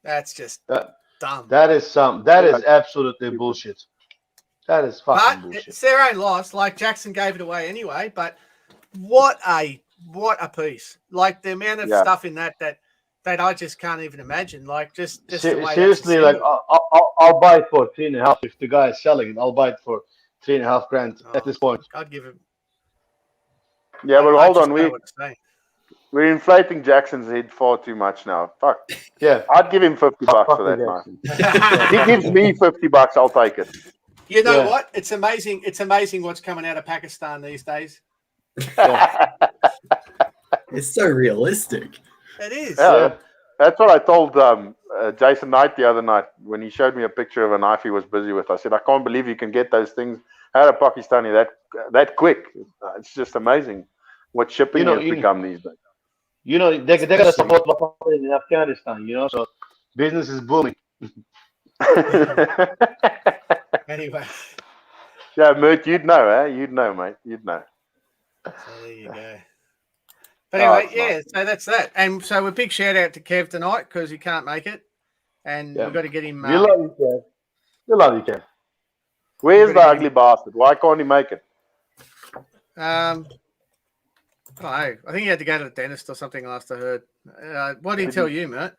That's just dumb. That is absolutely bullshit. That is fucking bullshit. It's their own loss. Like, Jackson gave it away anyway, but what a piece! Like, the amount of stuff in that I just can't even imagine. Like, just the way seriously, like, I'll buy it for 3.5 if the guy is selling it. I'll buy it for 3.5 grand at this point. I'd give it. Yeah, but hold on, we're inflating Jackson's head far too much now. Fuck. Yeah, I'd give him $50 for that knife. He gives me $50, I'll take it. You know what? It's amazing. It's amazing what's coming out of Pakistan these days. It's so realistic. It is. Yeah. That's what I told Jason Knight the other night when he showed me a picture of a knife he was busy with. I said, I can't believe you can get those things out of Pakistani that quick. It's just amazing what shipping has become these days. You know, they gotta support what's happening in Afghanistan. You know, so business is booming. Anyway, Yeah, Mert, you'd know, eh? You'd know, mate. You'd know. so there you go. But Oh, anyway, it's yeah, nice. so that's that. And so a big shout out to Kev tonight because he can't make it. And Yeah. we've got to get him. We love you, Kev. We love you, Kev. Where's We've the got to get ugly bastard? Why can't he make it? I don't know. I think he had to go to the dentist or something last I heard. What did he tell you, Mert?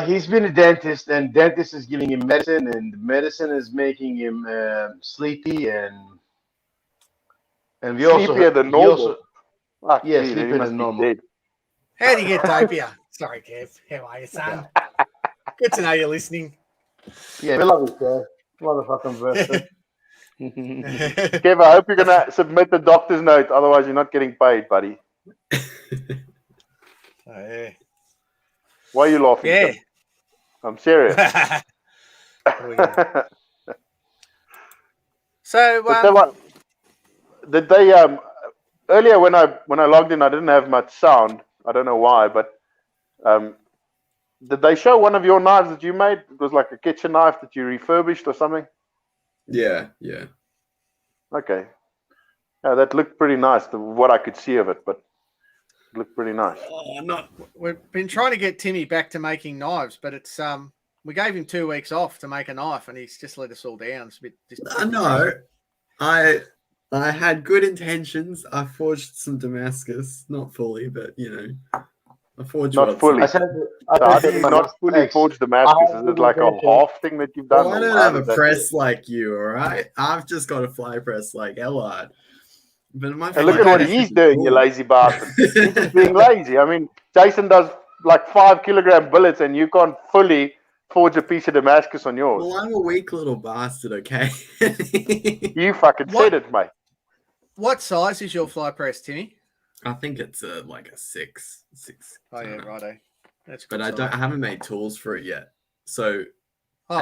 He's been a dentist, and dentist is giving him medicine, and medicine is making him sleepy, and we also Sleepier than he normal. also- Fuck Yeah, me, then he sleepier must than be normal. dead. How do you get dopier? Sorry, Kev. How are you, son? Good to know you're listening. yeah, we love you, Kev. Motherfucking person. Kev, I hope you're going to submit the doctor's note. Otherwise, you're not getting paid, buddy. Oh, yeah. Why are you laughing? Yeah. Tim? I'm serious. Oh, yeah. So, But did they earlier when I logged in, I didn't have much sound. I don't know why, but did they show one of your knives that you made? It was like a kitchen knife that you refurbished or something. Yeah. Okay, yeah, that looked pretty nice. What I could see of it, but it looked pretty nice. Oh, not. we've been trying to get Timmy back to making knives, but it's we gave him 2 weeks off to make a knife, and he's just let us all down. It's a bit. No, I had good intentions. I forged some Damascus, not fully, but I forged Not what- fully. I said, So I think not fully forged Damascus. Is it like a half thing that you've done? Well, I or don't how have does a that press like you, all right? I've just got a fly press like Ellard. But my work? And look at what he's doing, you lazy bastard. He's just being lazy. I mean, Jason does like 5 kilogram bullets, and you can't fully forge a piece of Damascus on yours. Well, I'm a weak little bastard, okay? You fucking said it, mate. What size is your fly press, Timmy? I think it's like a six. Oh yeah, righto. That's good. But I haven't made tools for it yet. So Oh,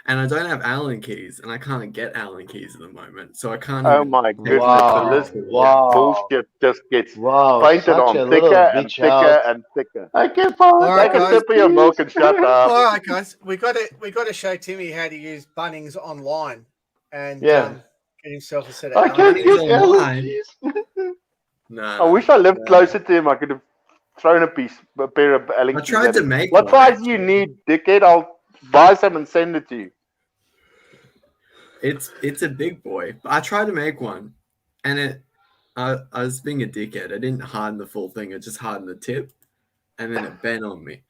and I don't have Allen keys, and I can't get Allen keys at the moment, so I can't. Oh even- my goodness, Wow. the list Wow. bullshit just gets Wow, painted such on a thicker little and bitch thicker out. and thicker. I can't find All right, Take a guys. sip of your milk and shut up. all right, guys. We got to show Timmy how to use Bunnings online and Yeah. get himself a set of. I Allen can't keys. use online. LEDs. No, I wish I lived closer to him. I could have thrown a pair of Allen I keys tried at to him. make What one, size do you need, dickhead? I'll buy some and send it to you. It's a big boy. I tried to make one, and I was being a dickhead. I didn't harden the full thing. I just hardened the tip, and then it bent on me.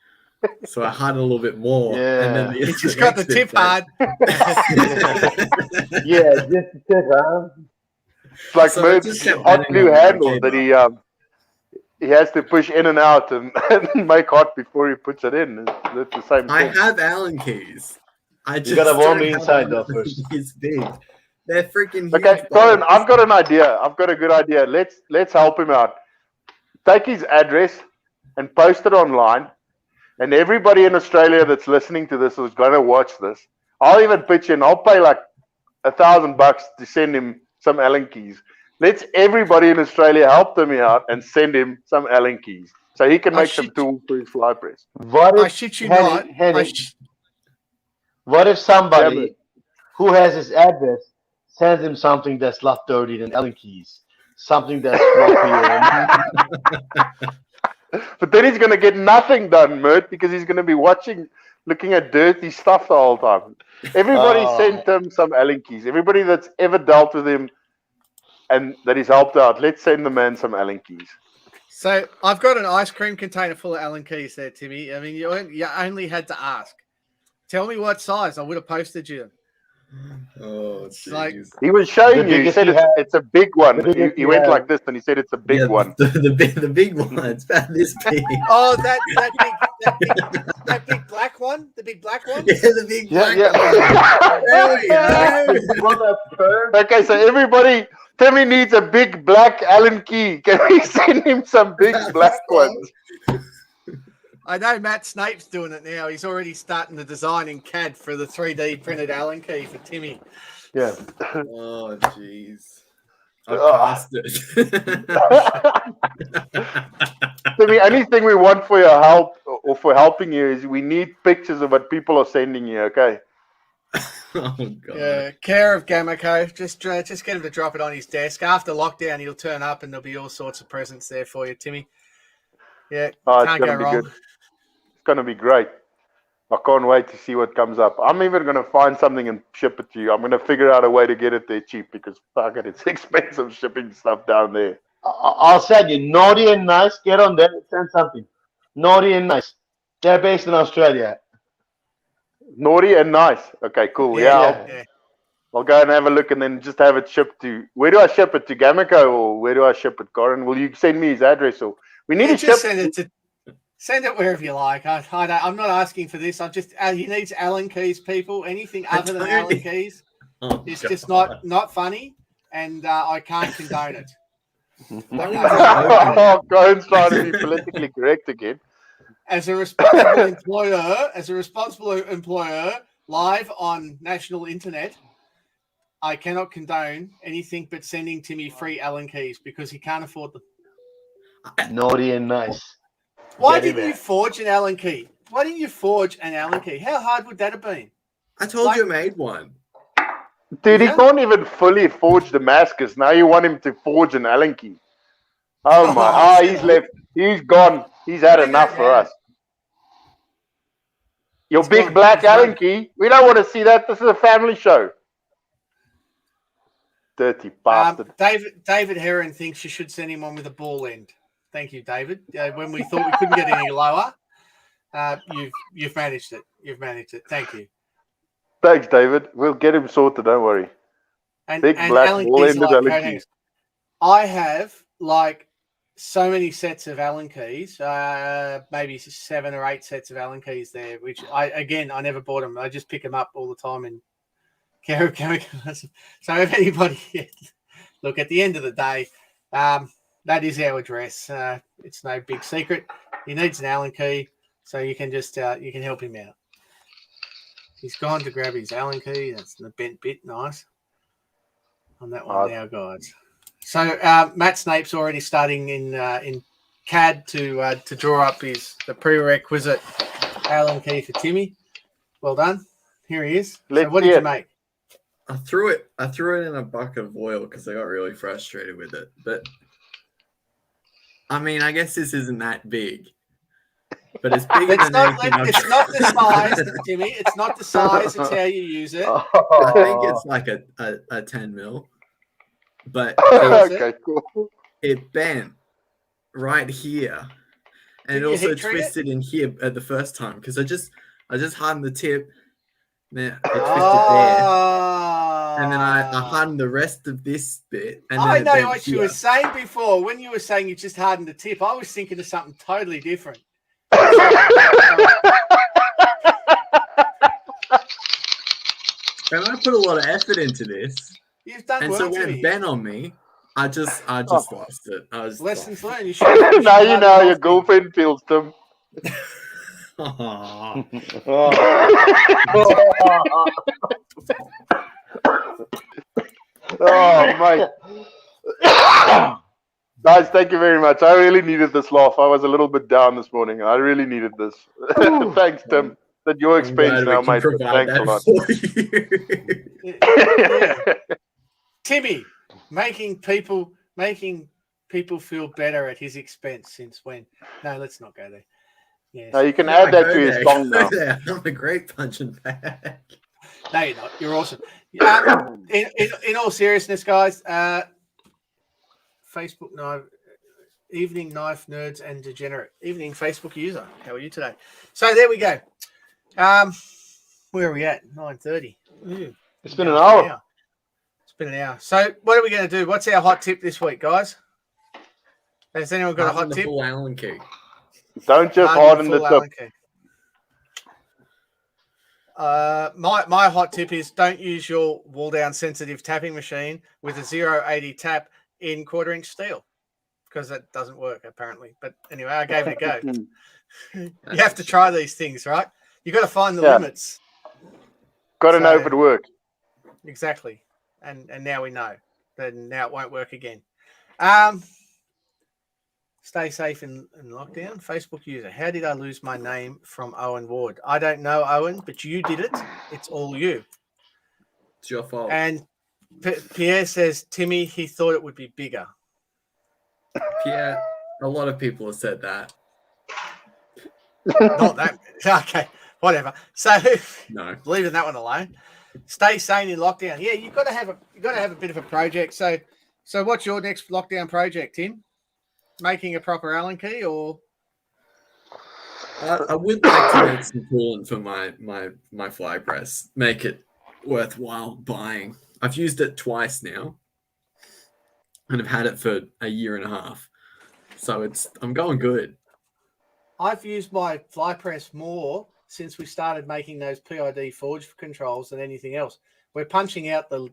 So I hardened a little bit more. And then Yeah. He just got the next bit tip bent. hard. Yeah, just the tip, huh? It's like So it Mert's just kept hot bending glue on my handles that he has to push in and out and make hot before he puts it in. It's the same I thing. have Allen keys. I just gotta warm don't me have inside, one though, that first. is big. They're freaking huge. Okay, Corin, bolts. I've got an idea. I've got a good idea. Let's help him out. Take his address and post it online. And everybody in Australia that's listening to this is going to watch this. I'll even pitch in. I'll pay like $1,000 to send him some Allen keys. Let's everybody in Australia help Timmy out and send him some Allen keys so he can I make some shit- tools for his fly press. What I if shit you Henning- not. Henning, what if somebody Yeah, who has his address sends him something that's less dirty than Allen keys? Something that's floppier. But then he's going to get nothing done, Mert, because he's going to be looking at dirty stuff the whole time. Everybody Oh. sent him some Allen keys. Everybody that's ever dealt with him and that he's helped out, let's send the man some Allen keys. So I've got an ice cream container full of Allen keys there, Timmy. I mean, you only had to ask. Tell me what size. I would have posted you. Oh, It's like- jeez. He was showing The you. He biggest said you have- it's a big one. the biggest He you went have. like this and he said it's a big Yeah, one. The big one. It's about this big. Oh, that big black one, the big black one. Yeah, the big Yeah, black yeah. There we go. What a perv. Okay, so everybody, Timmy needs a big black Allen key. Can we send him some big black ones? I know Matt Snape's doing it now. He's already starting the design in CAD for the 3D printed Allen key for Timmy. Yeah. Oh, jeez. I passed it. So the only thing we want for your help or for helping you is we need pictures of what people are sending you, okay? Oh god. Yeah, care of Gamaco. Just get him to drop it on his desk. After lockdown, he'll turn up and there'll be all sorts of presents there for you, Timmy. Yeah, Oh, it's can't gonna go be wrong. good. It's gonna be great. I can't wait to see what comes up. I'm even gonna find something and ship it to you. I'm gonna figure out a way to get it there cheap because fuck it, it's expensive shipping stuff down there. I'll send you naughty and nice. Get on there, send something. Naughty and nice. They're based in Australia. Naughty and nice. Okay, cool. Yeah, yeah. I'll go and have a look and then just have it shipped to. Where do I ship it to? Gamaco or where do I ship it, Corin? Will you send me his address or we need Yeah, to just ship? send it wherever you like. I'm not asking for this. He needs Allen keys, people. Anything other than Allen keys is just not funny, and I can't condone it. Oh, Corin's trying to be politically correct again. As a responsible employer, live on national internet, I cannot condone anything but sending Timmy free Allen keys because he can't afford them. Naughty and nice. Why Get him didn't you out. forge an Allen key? Why didn't you forge an Allen key? How hard would that have been? I told you I made one. Dude, he Yeah. can't even fully forge Damascus. Now you want him to forge an Allen key. Oh my! Oh, he's left. He's gone. He's had Bring enough that for down. us. Your It's big gone. black It's Allen gone. key. We don't want to see that. This is a family show. Dirty bastard. David Heron thinks you should send him one with a ball end. Thank you, David. When we thought we couldn't get any lower, you've managed it. You've managed it. Thank you. Thanks, David. We'll get him sorted. Don't worry. And Big black Allen ball-ended keys are like Allen coat keys. hangers. I have like so many sets of Allen keys, maybe 7 or 8 sets of Allen keys there, which I never bought them. I just pick them up all the time and care of chemicals. So if anybody, look, at the end of the day, that is our address. It's no big secret. He needs an Allen key, so you can just you can help him out. He's gone to grab his Allen key. That's the bent bit. Nice on that one now, guys. So Matt Snape's already starting in CAD to draw up the prerequisite Allen key for Timmy. Well done. Here he is. Let's so what see did you it. make? I threw it in a bucket of oil because I got really frustrated with it. But I mean, I guess this isn't that big. But it's bigger It's than not, anything I've it's not the size, Timmy. It's not the size. It's how you use it. I think it's like a 10 mil. But Okay, cool. it bent right here. And Did it you also heat treat it? twisted in here at the first time because I just hardened the tip. Then it twisted there. Oh. And then I hardened the rest of this bit. And then I it know bent what you here. were saying before. When you were saying you just hardened the tip, I was thinking of something totally different. And I put a lot of effort into this. You've done And work so to when me. it bent on me, I just lost it. I was Lessons like, learned. You should Now you know how your girlfriend feels, Tim. "Aw." Oh, mate. Guys, thank you very much. I really needed this laugh. I was a little bit down this morning. I really needed this. Thanks, Tim. At your I'm glad expense we now, can mate. but provide Thanks a lot. that for you. Timmy, making people feel better at his expense since when? No, let's not go there. Yes. Now you can Yeah, add that go to his there, song go now. there. I'm a great punching bag. No, you're not. You're awesome. In all seriousness, guys, Facebook Knife, Evening Knife Nerds and Degenerate. Evening Facebook user. How are you today? So there we go. Where are we at? 9:30. It's been an hour. It's been an hour. So what are we going to do? What's our hot tip this week, guys? Has anyone got a hot Harden the tip? full Allen key. Don't just harden the full tip. Allen key. My hot tip is don't use your wall down sensitive tapping machine with a 0.80 tap in 1/4 inch steel because that doesn't work apparently. But anyway, I gave it a go. You have to try these things, right? You got to find the limits. Got to know if So- it works. Exactly. And now we know. then now it won't work again. Stay safe in lockdown. Facebook user. How did I lose my name from Owen Ward? I don't know, Owen, but you did it. It's all you. It's your fault. And Pierre says, Timmy, he thought it would be bigger. Pierre, a lot of people have said that. Not that. Okay, whatever. So No. leaving that one alone. Stay sane in lockdown. Yeah, you've got to have a bit of a project. So what's your next lockdown project, Tim? Making a proper Allen key, or I would like to make some coolant for my fly press. Make it worthwhile buying. I've used it twice now, and I've had it for a year and a half. So I'm going good. I've used my fly press more since we started making those PID forge controls than anything else. We're punching out the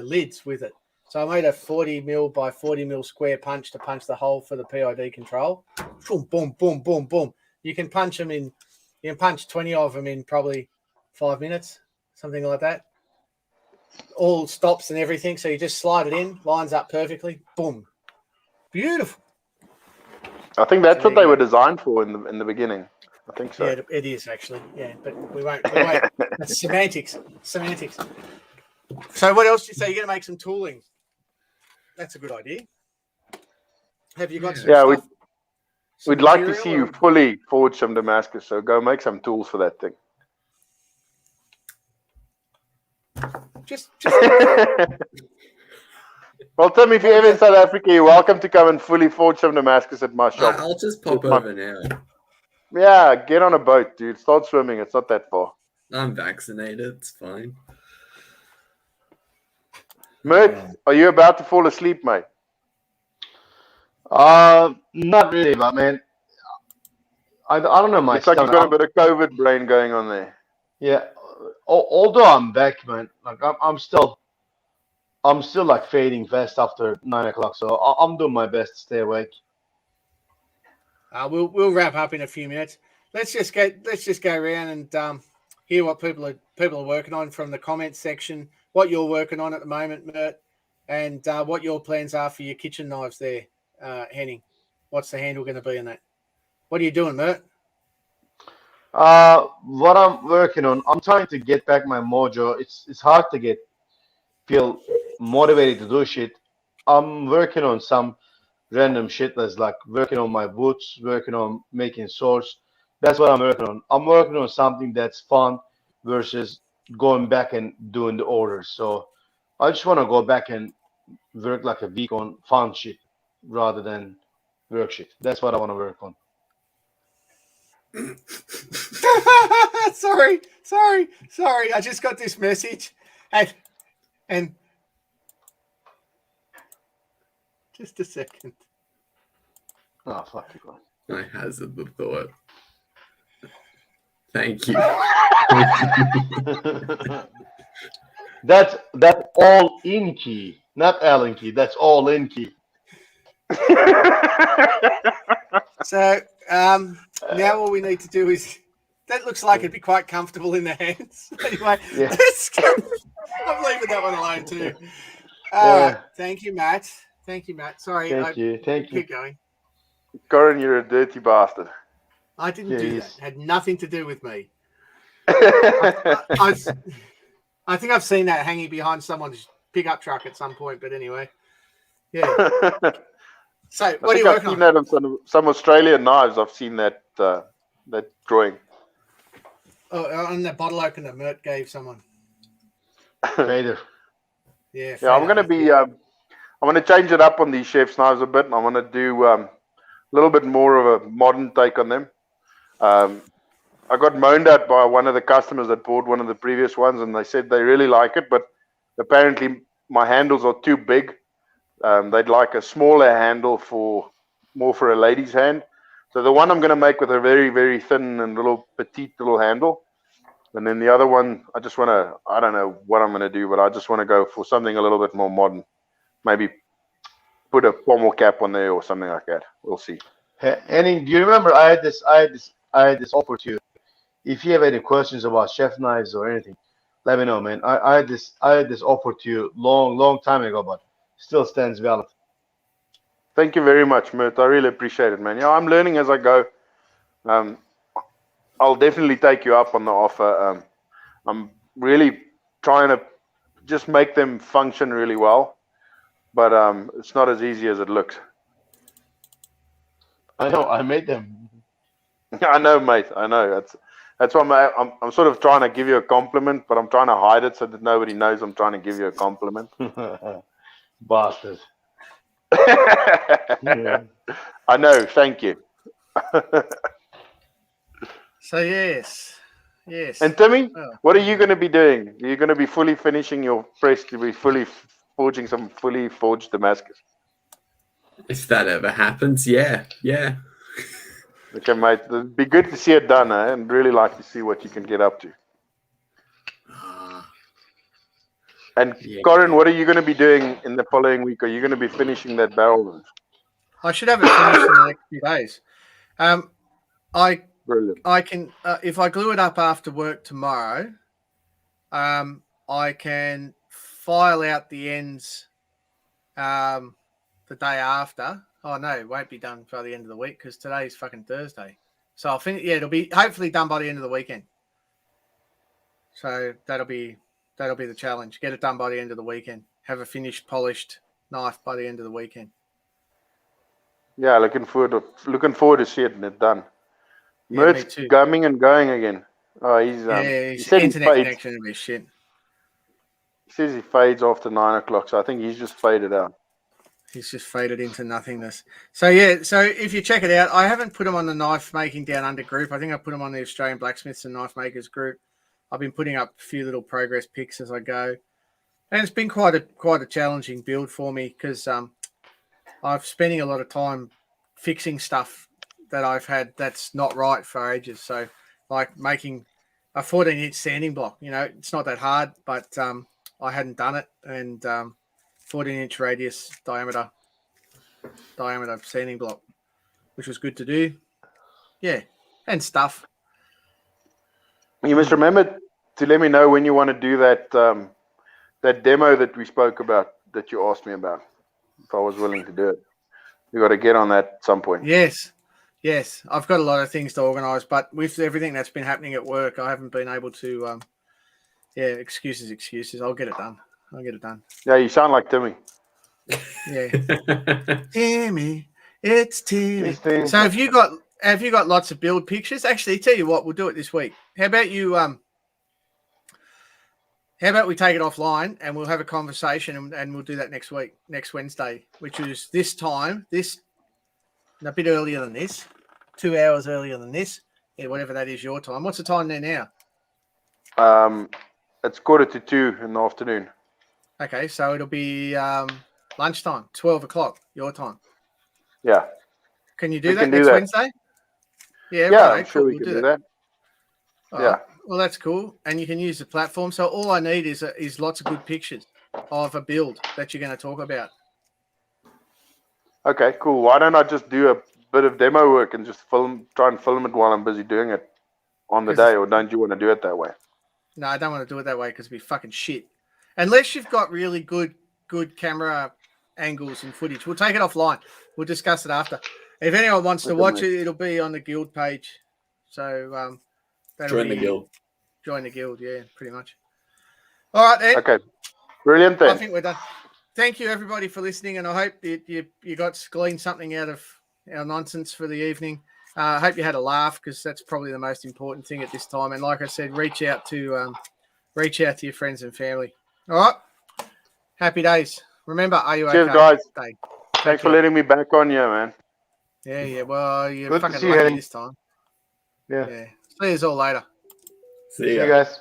lids with it. So I made a 40 mil by 40 mil square punch to punch the hole for the PID control. Boom, boom, boom, boom, boom. You can punch 20 of them in probably 5 minutes, something like that. All stops and everything. So you just slide it in, lines up perfectly. Boom. Beautiful. I think that's what they were designed for in the beginning. I think so. Yeah, it is actually. Yeah, but we won't. That's semantics. So what else do you say? You're going to make some tooling. That's a good idea. Have you got some stuff? We'd like to see you fully forge some Damascus, so go make some tools for that thing. Just Well, Tim, if you're ever in South Africa, you're welcome to come and fully forge some Damascus at my shop. I'll just pop over now. Yeah, get on a boat, dude. Start swimming. It's not that far. I'm vaccinated. It's fine. Mert, are you about to fall asleep, mate? Not really, but man, I don't know It's like you've got a bit of COVID brain going on there. Yeah, although I'm back, man, like I'm still like fading fast after 9 o'clock. So I'm doing my best to stay awake. We'll wrap up in a few minutes. Let's just go around and hear what people are working on from the comments section. What you're working on at the moment, Mert, and what your plans are for your kitchen knives there, Henning. What's the handle going to be in that? What are you doing, Mert? What I'm working on, I'm trying to get back my mojo. It's hard to feel motivated to do shit. I'm working on some random shit that's like working on my boots, working on making swords. That's what I'm working on. I'm working on something that's fun versus going back and doing the orders. So I just want to go back and work like a week on fun shit rather than work shit. That's what I want to work on. Sorry. I just got this message, and just a second. Oh, fuck you. I hazard the thought. Thank you. That's all in key, not Allen key. That's all in key. So now all we need to do is that looks like it'd be quite comfortable in the hands. Anyway, Yeah. let's go. I'm leaving that one alone too. Thank you, Matt. Sorry. Thank you. Keep going. Corin, you're a dirty bastard. I didn't do that. Yes. It had nothing to do with me. I think I've seen that hanging behind someone's pickup truck at some point. But anyway, yeah. So what are you working I've on? seen that on some Australian knives. I've seen that drawing. Oh, on the bottle opener Mert gave someone. Vader. Yeah. Yeah, I'm gonna change it up on these chef's knives a bit. I'm gonna do a little bit more of a modern take on them. I got moaned at by one of the customers that bought one of the previous ones, and they said they really like it, but apparently my handles are too big. They'd like a smaller handle more for a lady's hand. So the one I'm going to make with a very, very thin and petite little handle. And then the other one, I don't know what I'm going to do, but I just want to go for something a little bit more modern. Maybe put a pommel cap on there or something like that. We'll see. Henning, do you remember I had this offer to you? If you have any questions about chef knives or anything, let me know, man. I had this offer to you long time ago, but still stands valid. Thank you very much, Mert. I really appreciate it, man. Yeah, I'm learning as I go. I'll definitely take you up on the offer. I'm really trying to just make them function really well, but it's not as easy as it looks. I know. I made them. I know, mate. I know. That's why I'm sort of trying to give you a compliment, but I'm trying to hide it so that nobody knows I'm trying to give you a compliment. Bastard. Yeah. I know. Thank you. So yes. And Timmy, Well, what are you going to be doing? Are you going to be fully finishing your press to be fully forging some fully forged Damascus? If that ever happens, yeah. Okay, mate. It'd be good to see it done, and really like to see what you can get up to. And Yeah. Corin, what are you going to be doing in the following week? Are you going to be finishing that barrel? I should have it finished in the next few days. Brilliant. I can if I glue it up after work tomorrow, I can file out the ends the day after. Oh no, it won't be done by the end of the week because today's fucking Thursday. So I'll finish. Yeah, it'll be hopefully done by the end of the weekend. So that'll be the challenge. Get it done by the end of the weekend. Have a finished, polished knife by the end of the weekend. Yeah, looking forward to seeing it done. Yeah, me Mert's too. coming and going again. Oh, he's he his said he internet fades. connection will be shit. He says he fades after 9 o'clock, so I think he's just faded out. He's just faded into nothingness. So yeah, so if you check it out, I haven't put them on the Knife Making Down Under group. I think I put them on the Australian Blacksmiths and Knife Makers group. I've been putting up a few little progress pics as I go, and it's been quite a challenging build for me because I'm spending a lot of time fixing stuff that I've had that's not right for ages. So like making a 14-inch sanding block, it's not that hard, but I hadn't done it, and 14-inch radius diameter sanding block, which was good to do. Yeah, and stuff. You must remember to let me know when you want to do that that demo that we spoke about, that you asked me about, if I was willing to do it. You got to get on that at some point. Yes. I've got a lot of things to organise, but with everything that's been happening at work, I haven't been able to. Excuses. I'll get it done. Yeah, you sound like Timmy. Yeah, Timmy, it's Timmy. It's Timmy. So have you got lots of build pictures? Actually, tell you what, we'll do it this week. How about you? How about we take it offline and we'll have a conversation and we'll do that next week, next Wednesday, which is a bit earlier than this, 2 hours earlier than this. Yeah, whatever that is your time. What's the time there now? It's 1:45 in the afternoon. Okay, so it'll be lunchtime, 12 o'clock your time. Yeah. Can you do We that can do next that. Wednesday? Yeah, Yeah, right, I'm sure cool, we we'll can do that. All Yeah. right. Well, that's cool. And you can use the platform. So all I need is lots of good pictures of a build that you're going to talk about. Okay, cool. Why don't I just do a bit of demo work and just try and film it while I'm busy doing it on the 'Cause day, or don't you want to do it that way? No, I don't want to do it that way because it'd be fucking shit. Unless you've got really good camera angles and footage. We'll take it offline. We'll discuss it after. If anyone wants to Okay, watch mate. it, it'll be on the guild page. So Join the guild. Join the guild, yeah, pretty much. All right, Ed. Okay. Brilliant I then. think we're done. Thank you, everybody, for listening, and I hope that you got gleaned something out of our nonsense for the evening. I hope you had a laugh because that's probably the most important thing at this time. And like I said, reach out to your friends and family. All right. Happy days. Remember, are you Cheers, okay? guys. Day. Thanks for care. letting me back on here, man. Yeah. Well, you're Good to fucking see you, lucky Henning. this time. Yeah. Yeah. See you all later. See See ya. you guys.